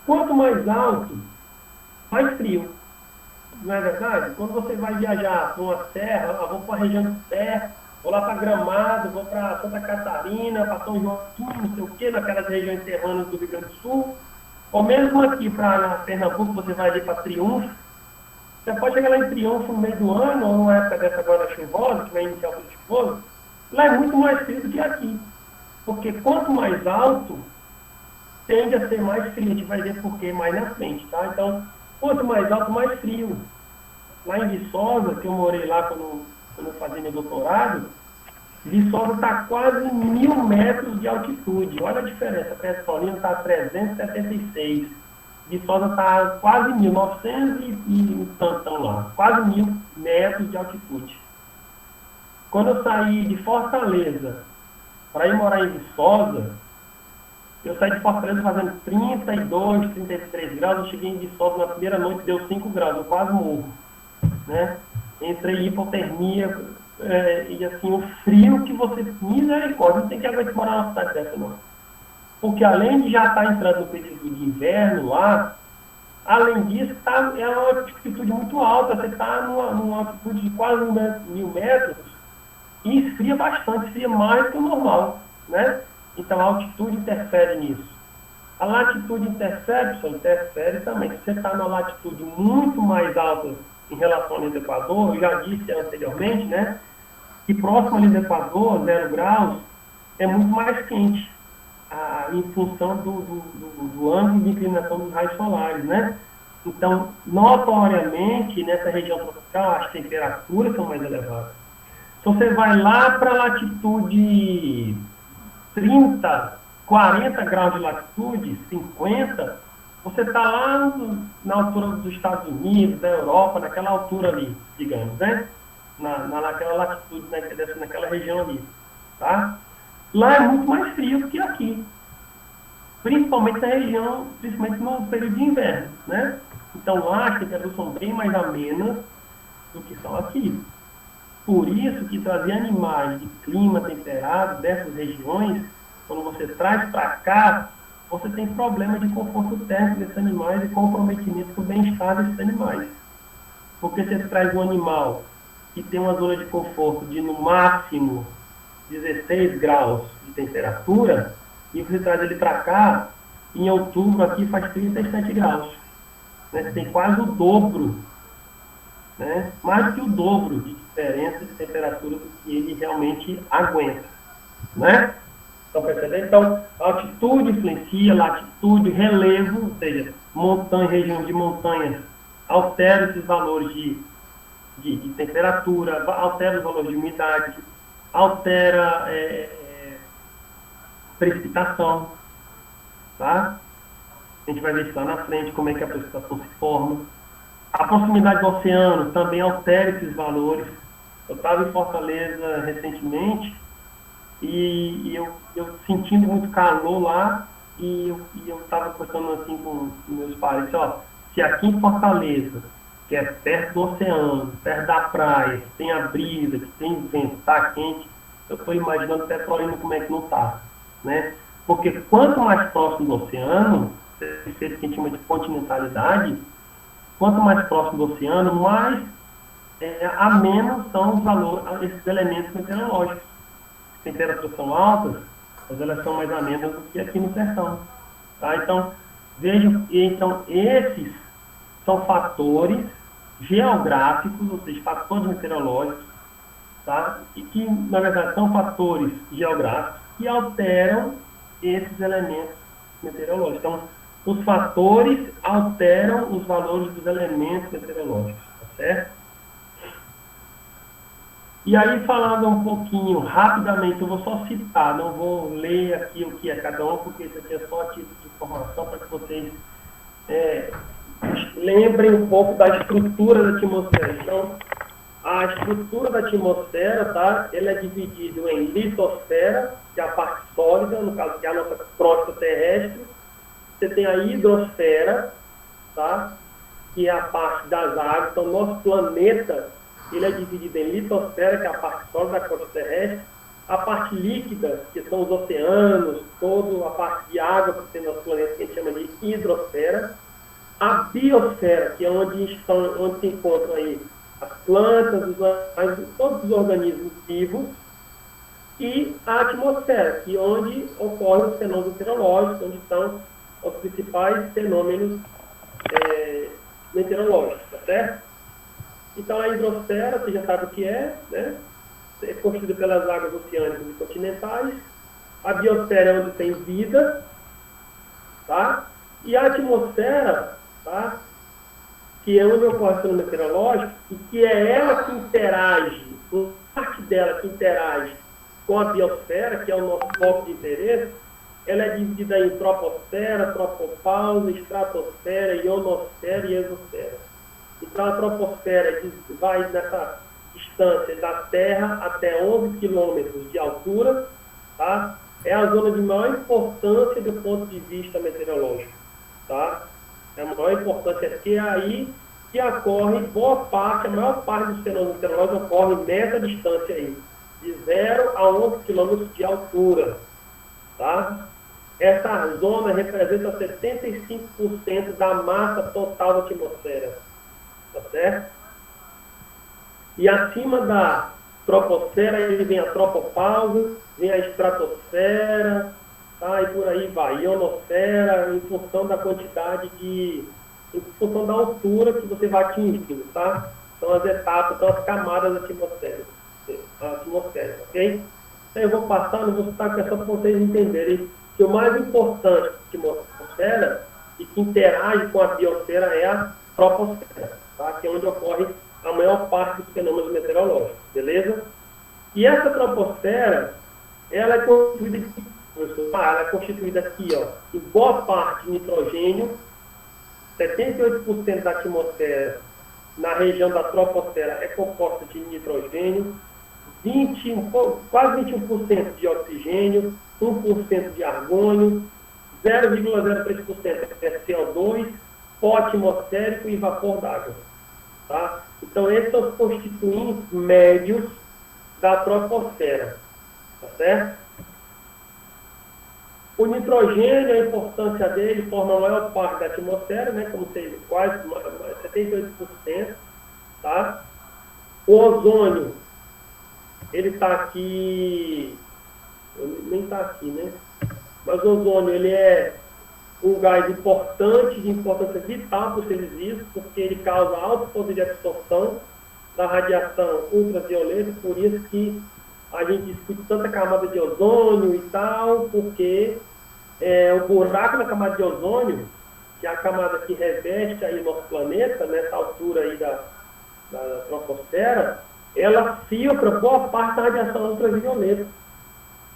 Quanto mais alto, mais frio. Não é verdade? Quando você vai viajar para uma serra, vou para a região de serra, vou lá para Gramado, vou para Santa Catarina, para São Joaquim, não sei o quê, naquelas regiões serranas do Rio Grande do Sul, ou mesmo aqui para Pernambuco, você vai ali para Triunfo. Você pode chegar lá em Triunfo no meio do ano, ou numa época dessa agora chuvosa, que vai iniciar o período chuvoso, lá é muito mais frio do que aqui. Porque quanto mais alto, tende a ser mais frio. A gente vai ver por quê mais na frente, tá? Então, quanto mais alto, mais frio. Lá em Viçosa, que eu morei lá quando eu fazia meu doutorado, Viçosa está quase 1.000 metros de altitude. Olha a diferença. Petrolina está a 376. Viçosa está quase 1.900 e tantão lá. Quase 1.000 metros de altitude. Quando eu saí de Fortaleza para ir morar em Viçosa, eu saí de Fortaleza fazendo 32, 33 graus. Eu cheguei em Viçosa na primeira noite, deu 5 graus. Eu quase morro. Né? Entrei em hipotermia. E assim, o frio que você, misericórdia, não tem que aguentar morar numa cidade dessa não. Porque além de já estar entrando no período de inverno lá, além disso, é uma altitude muito alta, você está numa altitude de quase 1.000 metros e esfria bastante, esfria mais que o normal, né? Então a altitude interfere nisso. A latitude interfere também. Se você está numa latitude muito mais alta em relação ao Equador, eu já disse anteriormente, né? Que próximo ali do Equador, 0 graus, é muito mais quente, em função do ângulo de inclinação dos raios solares, né? Então, notoriamente, nessa região tropical, as temperaturas são mais elevadas. Se você vai lá para a latitude 30, 40 graus de latitude, 50, você está lá na altura dos Estados Unidos, da Europa, naquela altura ali, digamos, né? Naquela latitude, naquela região ali, tá? Lá é muito mais frio do que aqui, principalmente na região, principalmente no período de inverno, né? Então lá as temperaturas são bem mais amenas do que são aqui. Por isso que trazer animais de clima temperado dessas regiões, quando você traz para cá, você tem problema de conforto térmico desses animais e comprometimento com o bem-estar desses animais. Porque você traz um animal que tem uma zona de conforto de no máximo 16 graus de temperatura, e você traz ele para cá, em outubro aqui faz 37 graus. Né? Você tem quase o dobro, né? Mais que o dobro de diferença de temperatura do que ele realmente aguenta. Né? Estão percebendo? Então, a altitude influencia, latitude, relevo, ou seja, montanha, região de montanhas, altera esses valores de temperatura, altera os valores de umidade, altera precipitação, tá? A gente vai ver isso lá na frente, como é que a precipitação se forma. A proximidade do oceano também altera esses valores. Eu estava em Fortaleza recentemente e eu sentindo muito calor lá e eu estava conversando assim com meus pais, ó, se aqui em Fortaleza, que é perto do oceano, perto da praia, que tem a brisa, que tem vento, tá quente, eu estou imaginando Petrolina como é que não tá, né? Porque quanto mais próximo do oceano, esse que a gente chama de continentalidade, quanto mais próximo do oceano, mais a menos são os valores, esses elementos meteorológicos. As temperaturas são altas, mas elas são mais amenas do que aqui no sertão. Tá? Então, vejam, então, esses são fatores geográficos, ou seja, fatores meteorológicos, tá? E que, na verdade, são fatores geográficos que alteram esses elementos meteorológicos. Então, os fatores alteram os valores dos elementos meteorológicos, tá certo? E aí, falando um pouquinho, rapidamente, eu vou só citar, não vou ler aqui o que é cada um, porque isso aqui é só a título de informação para que vocês lembrem um pouco da estrutura da atmosfera. Então, a estrutura da atmosfera, tá? Ela é dividida em litosfera, que é a parte sólida, no caso que é a nossa crosta terrestre. Você tem a hidrosfera, tá? Que é a parte das águas. Então, nosso planeta, ele é dividido em litosfera, que é a parte sólida da crosta terrestre, a parte líquida, que são os oceanos, toda a parte de água que tem no nosso planeta, que a gente chama de hidrosfera, a biosfera, que é onde se encontram aí as plantas, os animais, todos os organismos vivos, e a atmosfera, que é onde ocorrem os fenômenos meteorológicos, onde estão os principais fenômenos meteorológicos, tá certo? Então, a hidrosfera, você já sabe o que é, né? É constituída pelas águas oceânicas e continentais. A biosfera é onde tem vida, tá? E a atmosfera, tá? Que é onde ocorre o fenômeno meteorológico, e que é ela que interage, uma parte dela que interage com a biosfera, que é o nosso foco de interesse. Ela é dividida em troposfera, tropopausa, estratosfera, ionosfera e exosfera. Então, a troposfera vai nessa distância da Terra até 11 quilômetros de altura, tá? É a zona de maior importância do ponto de vista meteorológico, tá? É a maior importância, porque é aí que ocorre boa parte, a maior parte dos fenômenos meteorológicos ocorre nessa distância aí, de 0 a 11 quilômetros de altura, tá? Essa zona representa 75% da massa total da atmosfera, tá certo? E acima da troposfera, ele vem a tropopausa, vem a estratosfera, tá? E por aí vai, ionosfera, em função da quantidade em função da altura que você vai atingindo, tá? São as etapas, são as camadas da atmosfera, ok? Então eu vou passar, não vou citar, é só para vocês entenderem que o mais importante da atmosfera e que interage com a biosfera é a troposfera, tá? Que é onde ocorre a maior parte dos fenômenos meteorológicos, beleza? E essa troposfera, ela é constituída aqui, ela é constituída aqui, ó, em boa parte de nitrogênio, 78% da atmosfera na região da troposfera é composta de nitrogênio, quase 21% de oxigênio, 1% de argônio, 0,03% é CO2, pó atmosférico e vapor d'água. Tá? Então, esses são os constituintes médios da troposfera. Tá certo? O nitrogênio, a importância dele, forma a maior parte da atmosfera, né? Como vocês, quase 78%. Tá? O ozônio, ele está aqui, nem está aqui, né? Mas o ozônio, ele é um gás importante, de importância vital para os seres vivos, porque ele causa alto poder de absorção da radiação ultravioleta, por isso que a gente discute tanta camada de ozônio e tal, porque o buraco na camada de ozônio, que é a camada que reveste aí o nosso planeta, nessa altura aí da troposfera, ela filtra boa parte da radiação ultravioleta,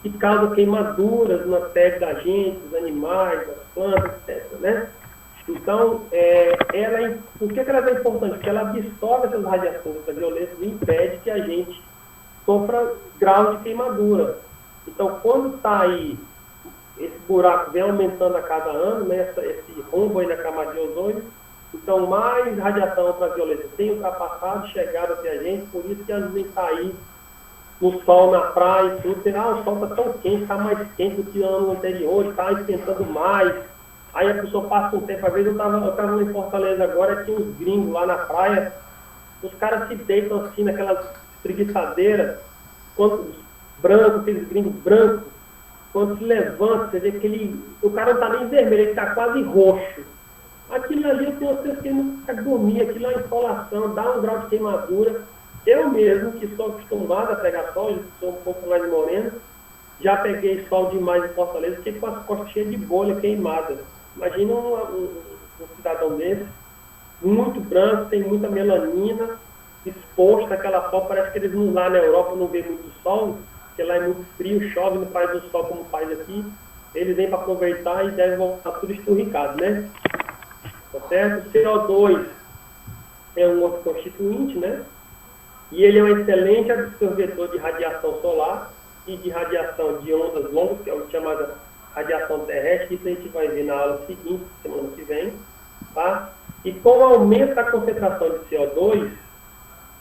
que causa queimaduras na pele da gente, dos animais, das plantas, etc. Né? Então, por que ela é importante? Porque ela absorve essas radiações ultravioletas e impede que a gente sofra grau de queimadura. Então, quando está aí, esse buraco vem aumentando a cada ano, né, esse rombo aí na camada de ozônio, então mais radiação ultravioleta tem ultrapassado, chegado até a gente, por isso que às vezes está aí no sol, na praia e tudo, o sol está tão quente, está mais quente do que o ano anterior, está esquentando mais. Aí a pessoa passa um tempo, às vezes eu estava em Fortaleza agora, tinha uns gringos lá na praia, os caras se deitam assim naquelas espreguiçadeiras, branco, aqueles gringos brancos, quando se levanta, você vê que o cara não está nem vermelho, ele está quase roxo. Aquilo ali eu tenho certeza que ele não consegue dormir, aquilo é insolação, dá um grau de queimadura. Eu mesmo, que sou acostumado a pegar sol, sou um pouco mais moreno, já peguei sol demais em Fortaleza, fiquei com as costas cheias de bolha queimada. Imagina um cidadão desse, muito branco, tem muita melanina, exposto àquela sol, parece que eles lá na Europa não vê muito sol, porque lá é muito frio, chove, não faz o sol como faz aqui, eles vêm para aproveitar e devem voltar tudo esturricado, né? Tá certo? O CO2 é um outro constituinte, né? E ele é um excelente absorvedor de radiação solar e de radiação de ondas longas, que é o chamada radiação terrestre. Isso a gente vai ver na aula seguinte, semana que vem. Tá? E com o aumento da concentração de CO2,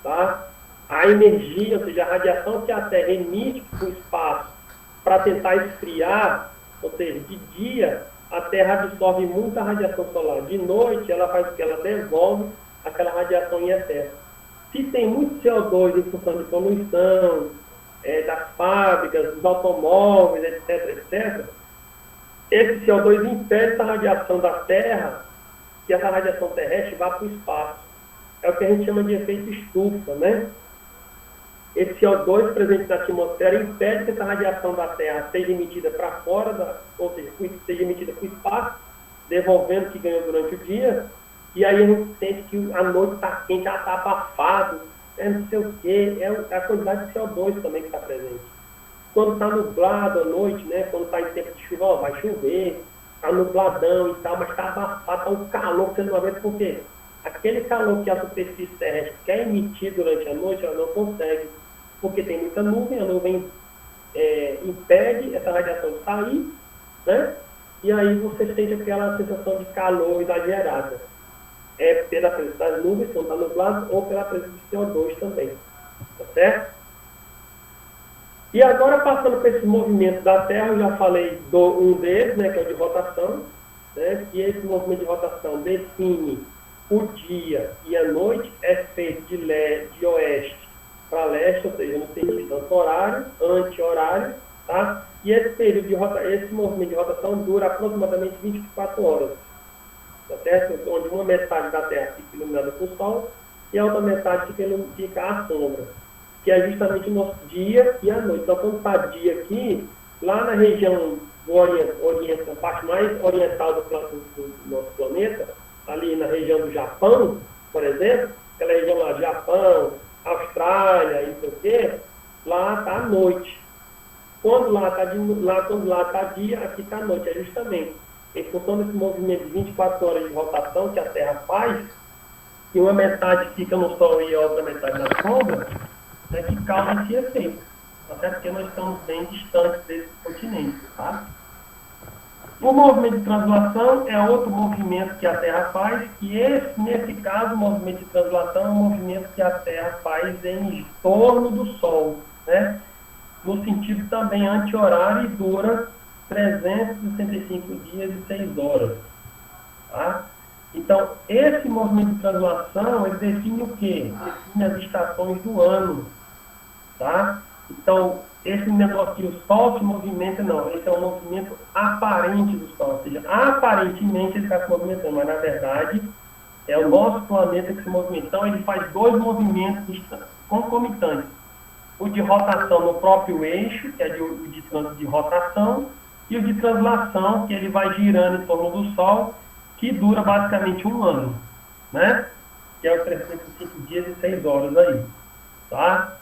tá? A energia, ou seja, a radiação que a Terra emite para o espaço para tentar esfriar, ou seja, de dia, a Terra absorve muita radiação solar. De noite, ela faz o que? Ela devolve aquela radiação em excesso. Se tem muito CO2 em função de poluição, das fábricas, dos automóveis, etc., etc., esse CO2 impede essa radiação da Terra, que essa radiação terrestre vá para o espaço. É o que a gente chama de efeito estufa, né? Esse CO2 presente na atmosfera impede que essa radiação da Terra seja emitida para fora, ou seja, seja emitida para o espaço, devolvendo o que ganhou durante o dia. E aí a gente sente que a noite está quente, já está abafado, não sei o quê. É a quantidade de CO2 também que está presente. Quando está nublado à noite, né, quando está em tempo de chuva, ó, vai chover, está nubladão e tal, mas está abafado, está um calor que você não vai ver por quê? Aquele calor que a superfície terrestre quer emitir durante a noite, ela não consegue, porque tem muita nuvem, a nuvem impede essa radiação de sair, né? E aí você sente aquela sensação de calor exagerada. É pela presença das nuvens, quando está nublado, ou pela presença de CO2 também. Tá certo? E agora, passando por esse movimento da Terra, eu já falei um deles, né, que é o de rotação, né, que esse movimento de rotação define o dia e a noite, é feito de oeste para leste, ou seja, no sentido anti-horário, anti-horário, tá? E esse movimento de rotação dura aproximadamente 24 horas. Tá certo? Onde uma metade da Terra fica iluminada com o Sol e a outra metade fica à sombra, que é justamente o nosso dia e a noite. Então, quando está dia aqui, lá na região do Oriente, a parte mais oriental do nosso planeta, ali na região do Japão, por exemplo, aquela região lá, Japão, Austrália, e não sei o quê, lá está noite. Quando lá está dia, aqui está noite. É justamente em função desse movimento de 24 horas de rotação que a Terra faz, que uma metade fica no Sol e a outra metade na sombra, né, que causa esse efeito. Até porque nós estamos bem distantes desse continente, tá? O movimento de translação é outro movimento que a Terra faz, que nesse caso, o movimento de translação é um movimento que a Terra faz em torno do Sol, né? No sentido também anti-horário e dura 365 dias e 6 horas. Tá? Então, esse movimento de translação, ele define o quê? Define as estações do ano. Tá? Então, esse negócio que o Sol se movimenta, não. Esse é um movimento aparente do Sol. Ou seja, aparentemente ele está se movimentando, mas na verdade é o nosso planeta que se movimenta. Então, ele faz dois movimentos concomitantes. O de rotação no próprio eixo, que é o de rotação, e o de translação, que ele vai girando em torno do Sol, que dura basicamente um ano, né? Que é os 365 dias e 6 horas aí, tá?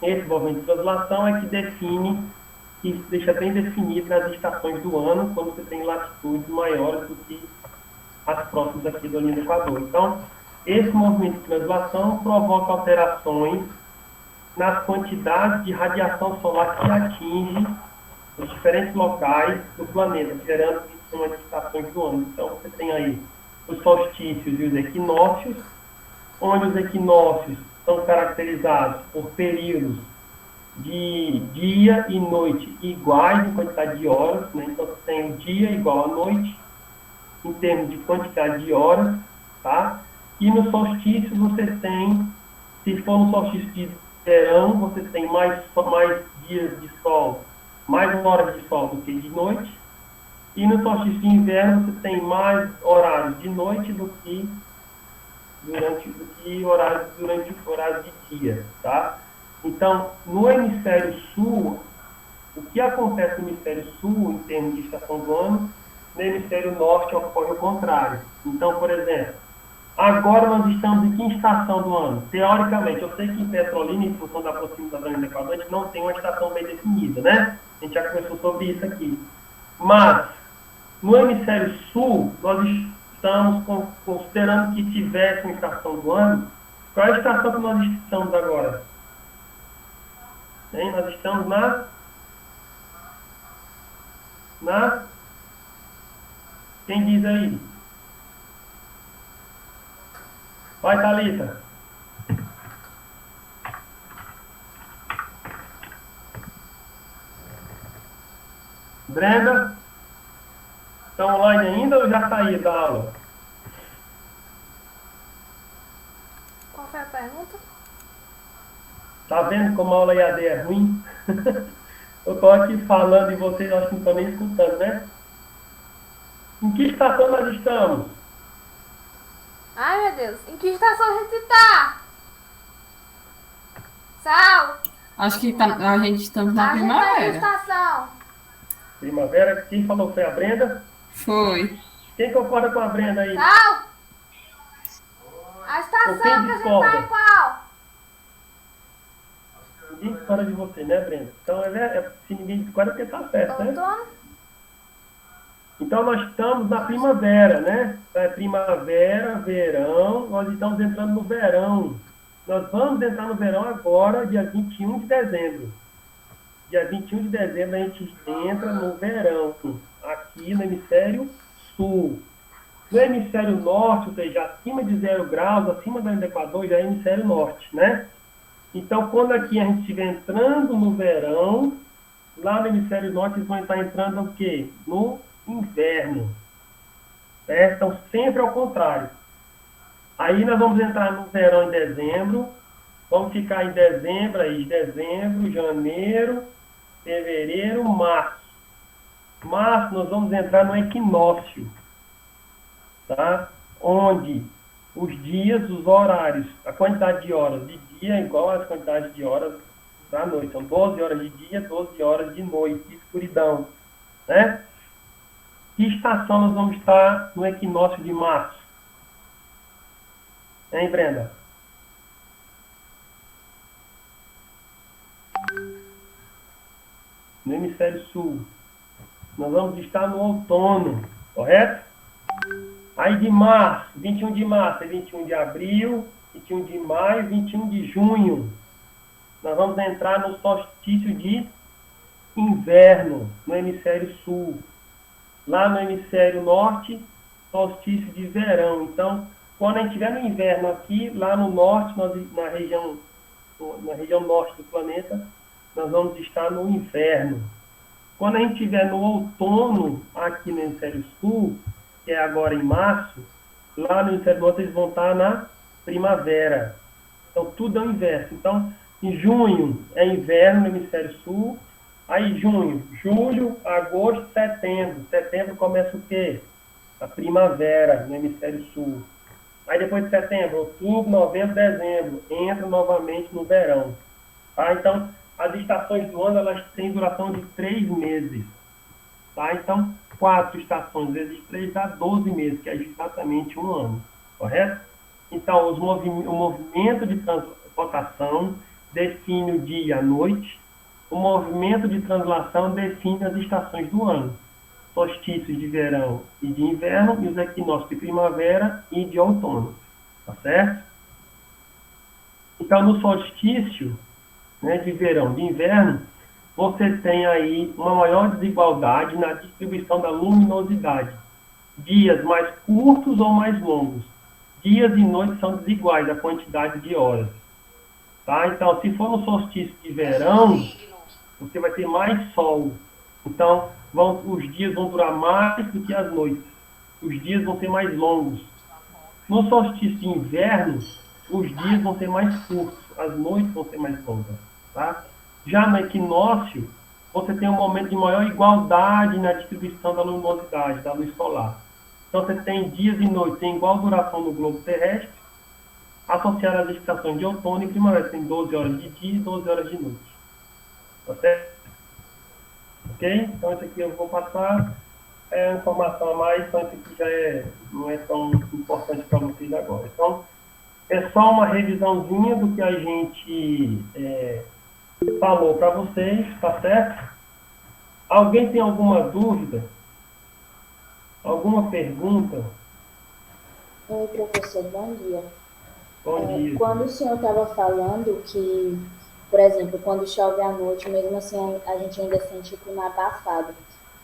Esse movimento de translação é que define, que deixa bem definido as estações do ano, quando você tem latitudes maiores do que as próximas aqui da linha do Equador. Então, esse movimento de translação provoca alterações nas quantidades de radiação solar que atinge os diferentes locais do planeta, gerando as estações do ano. Então, você tem aí os solstícios e os equinócios, onde os equinócios são caracterizados por períodos de dia e noite iguais em quantidade de horas, né? Então, você tem o dia igual à noite, em termos de quantidade de horas, tá? E nos solstícios você tem, se for no solstício de verão, você tem mais dias de sol, mais horas de sol do que de noite, e no solstício de inverno você tem mais horários de noite do que horários de dia, tá? Então, no hemisfério sul, o que acontece no hemisfério sul, em termos de estação do ano, no hemisfério norte ocorre o contrário. Então, por exemplo, agora nós estamos em que estação do ano? Teoricamente, eu sei que em Petrolina, em função da proximidade da linha do Equador, a gente não tem uma estação bem definida, né? A gente já conversou sobre isso aqui. Mas, no hemisfério sul, nós estamos considerando que tivesse uma estação do ano. Qual é a estação que nós estamos agora? Nós estamos na... Quem diz aí? Vai, Thalita. Brenda? Estão online ainda ou já saíram da aula? Qual foi a pergunta? Tá vendo como a aula EAD é ruim? Eu tô aqui falando e vocês acho que não estão nem escutando, né? Em que estação nós estamos? Ai, meu Deus. Em que estação a gente tá? Sal? Acho que a gente estamos na A gente tá em que primavera. estação? Primavera, quem falou foi a Brenda? Foi. Quem concorda com a Brenda aí? Sal? A estação Quem que a gente tá discorda? em qual? Ninguém discorda de você, né, Brenda? Então, se ninguém discorda, é porque tá certo, né? Outono? Então, nós estamos na primavera, né? É primavera, verão, nós estamos entrando no verão. Nós vamos entrar no verão agora, dia 21 de dezembro. Dia 21 de dezembro a gente entra no verão, aqui no hemisfério sul. No hemisfério norte, ou seja, acima de 0 graus, acima da linha do Equador, já é hemisfério norte, né? Então, quando aqui a gente estiver entrando no verão, lá no hemisfério norte eles vão estar entrando o quê? No inverno. Certo? Então, sempre ao contrário. Aí nós vamos entrar no verão em dezembro, vamos ficar em dezembro, janeiro, fevereiro, março. Março nós vamos entrar no equinócio, tá? Onde os dias, os horários, a quantidade de horas de dia é igual às quantidades de horas da noite. São 12 horas de dia, 12 horas de noite, de escuridão, né? Que estação nós vamos estar no equinócio de março? Hein, Brenda? no hemisfério sul. Nós vamos estar no outono, correto? Aí de março, 21 de março, 21 de abril, 21 de maio, 21 de junho. Nós vamos entrar no solstício de inverno, no hemisfério sul. Lá no hemisfério norte, solstício de verão. Então, quando a gente estiver no inverno aqui, lá no norte, na região norte do planeta, nós vamos estar no inverno. Quando a gente estiver no outono, aqui no hemisfério sul, que é agora em março, lá no hemisfério norte eles vão estar na primavera. Então, tudo é o inverso. Então, em junho é inverno no hemisfério sul. Aí, junho, julho, agosto, setembro. Setembro começa o quê? A primavera no hemisfério sul. Aí, depois de setembro, outubro, novembro, dezembro, entra novamente no verão. Tá? Então, as estações do ano, elas têm duração de 3 meses. Tá? Então, 4 estações vezes 3 dá 12 meses, que é exatamente um ano. Correto? Então, o movimento de transportação define o dia e a noite. O movimento de translação define as estações do ano. Solstícios de verão e de inverno, e os equinócios de primavera e de outono. Tá certo? Então, no solstício, né, de verão, de inverno, você tem aí uma maior desigualdade na distribuição da luminosidade. Dias mais curtos ou mais longos. Dias e noites são desiguais, a quantidade de horas. Tá? Então, se for no solstício de verão, você vai ter mais sol. Então, os dias vão durar mais do que as noites. Os dias vão ser mais longos. No solstício de inverno, os dias vão ser mais curtos, as noites vão ser mais longas. Tá? Já no equinócio, você tem um momento de maior igualdade na distribuição da luminosidade, da luz solar. Então, você tem dias e noites em igual duração no globo terrestre, associado às estações de outono e primavera. Tem 12 horas de dia e 12 horas de noite. Tá certo? Ok? Então, isso aqui eu vou passar. É informação a mais, então isso aqui já não é tão importante para vocês agora. Então, é só uma revisãozinha do que a gente falou para vocês, tá certo? Alguém tem alguma dúvida? Alguma pergunta? Oi, professor, bom dia. Bom dia. Quando o senhor estava falando que, por exemplo, quando chove à noite, mesmo assim a gente ainda sente o clima abafado.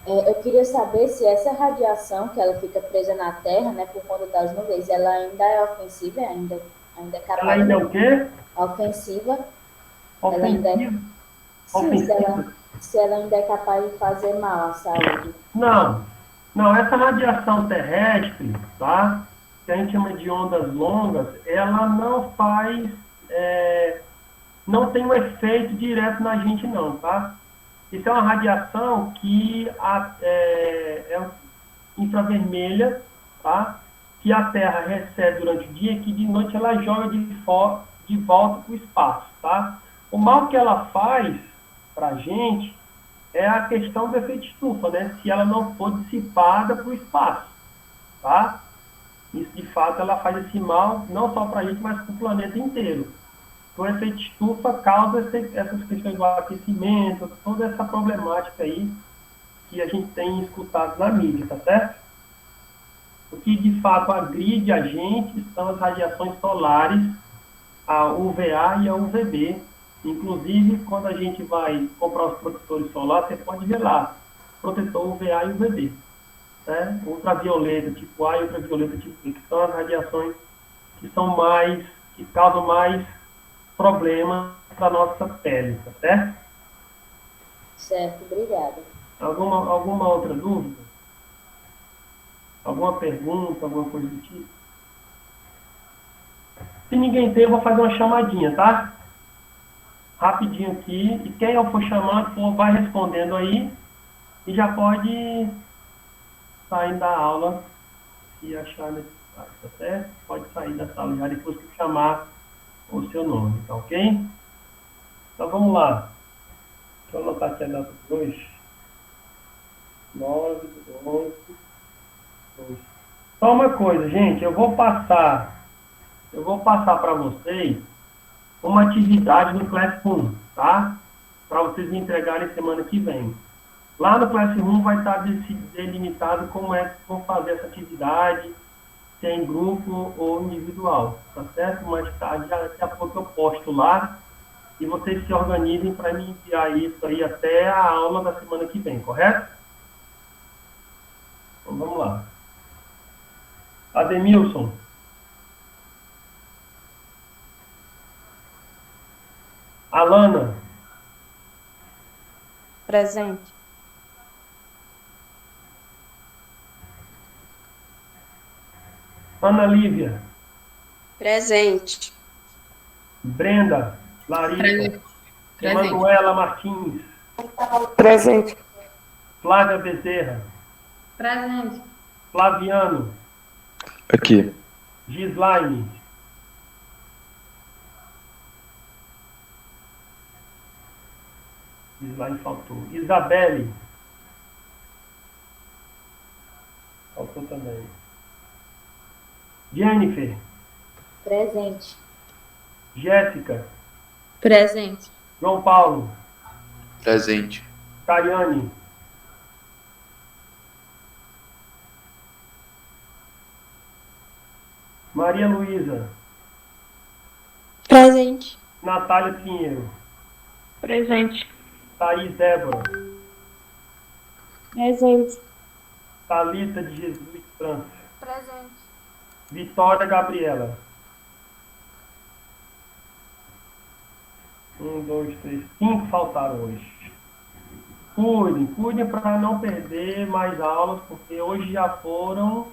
Eu queria saber se essa radiação que ela fica presa na Terra, né, por conta das nuvens, ela ainda é ofensiva, ainda é capaz. Ela ainda é o quê? Ofensiva. Ofensiva? Ela ainda é... Sim, Ofensiva? se ela ainda é capaz de fazer mal à saúde. Não, essa radiação terrestre, tá? Que a gente chama de ondas longas, ela não faz, não tem um efeito direto na gente não, tá? Isso é uma radiação que é infravermelha, tá? Que a Terra recebe durante o dia e que de noite ela joga de volta para o espaço, tá? O mal que ela faz para a gente é a questão do efeito estufa, né? Se ela não for dissipada para o espaço, tá? Isso, de fato, ela faz esse mal não só para a gente, mas para o planeta inteiro. O efeito estufa causa essas questões do aquecimento, toda essa problemática aí que a gente tem escutado na mídia, tá certo? O que, de fato, agride a gente são as radiações solares, a UVA e a UVB. Inclusive, quando a gente vai comprar os protetores solares, você pode ver lá, protetor UVA e UVB. Né? Ultravioleta tipo A e ultravioleta tipo B, que são as radiações que causam mais problemas para a nossa pele, tá certo? Certo, obrigada. Alguma outra dúvida? Alguma pergunta, alguma coisa do tipo? Se ninguém tem, eu vou fazer uma chamadinha, tá? Rapidinho aqui, e quem eu for chamando, vai respondendo aí, e já pode sair da aula, se achar necessário, tá certo? Pode sair da sala já depois que eu chamar o seu nome, tá ok? Então vamos lá. Deixa eu anotar aqui a data de hoje. 9, 11, 2. Só uma coisa, gente, eu vou passar para vocês uma atividade do Classroom, tá? para vocês me entregarem semana que vem. Lá no Classroom vai estar delimitado como é que vão fazer essa atividade, se é em grupo ou individual, tá certo? Mais tarde, daqui a pouco eu posto lá e vocês se organizem para me enviar isso aí até a aula da semana que vem, correto? Então vamos lá. Ademilson. Alana. Presente. Ana Lívia. Presente. Brenda. Larissa. Presente. Emanuela Martins. Presente. Flávia Bezerra. Presente. Flaviano. Aqui. Gislaine. Gislaine faltou. Isabelle. Faltou também. Jennifer. Presente. Jéssica. Presente. João Paulo. Presente. Cariane. Maria Luísa. Presente. Natália Pinheiro. Presente. Thaís Débora. Presente. Thalita de Jesus França. Presente. Vitória Gabriela. 1, 2, 3, 5 faltaram hoje. Cuidem para não perder mais aulas, porque hoje já foram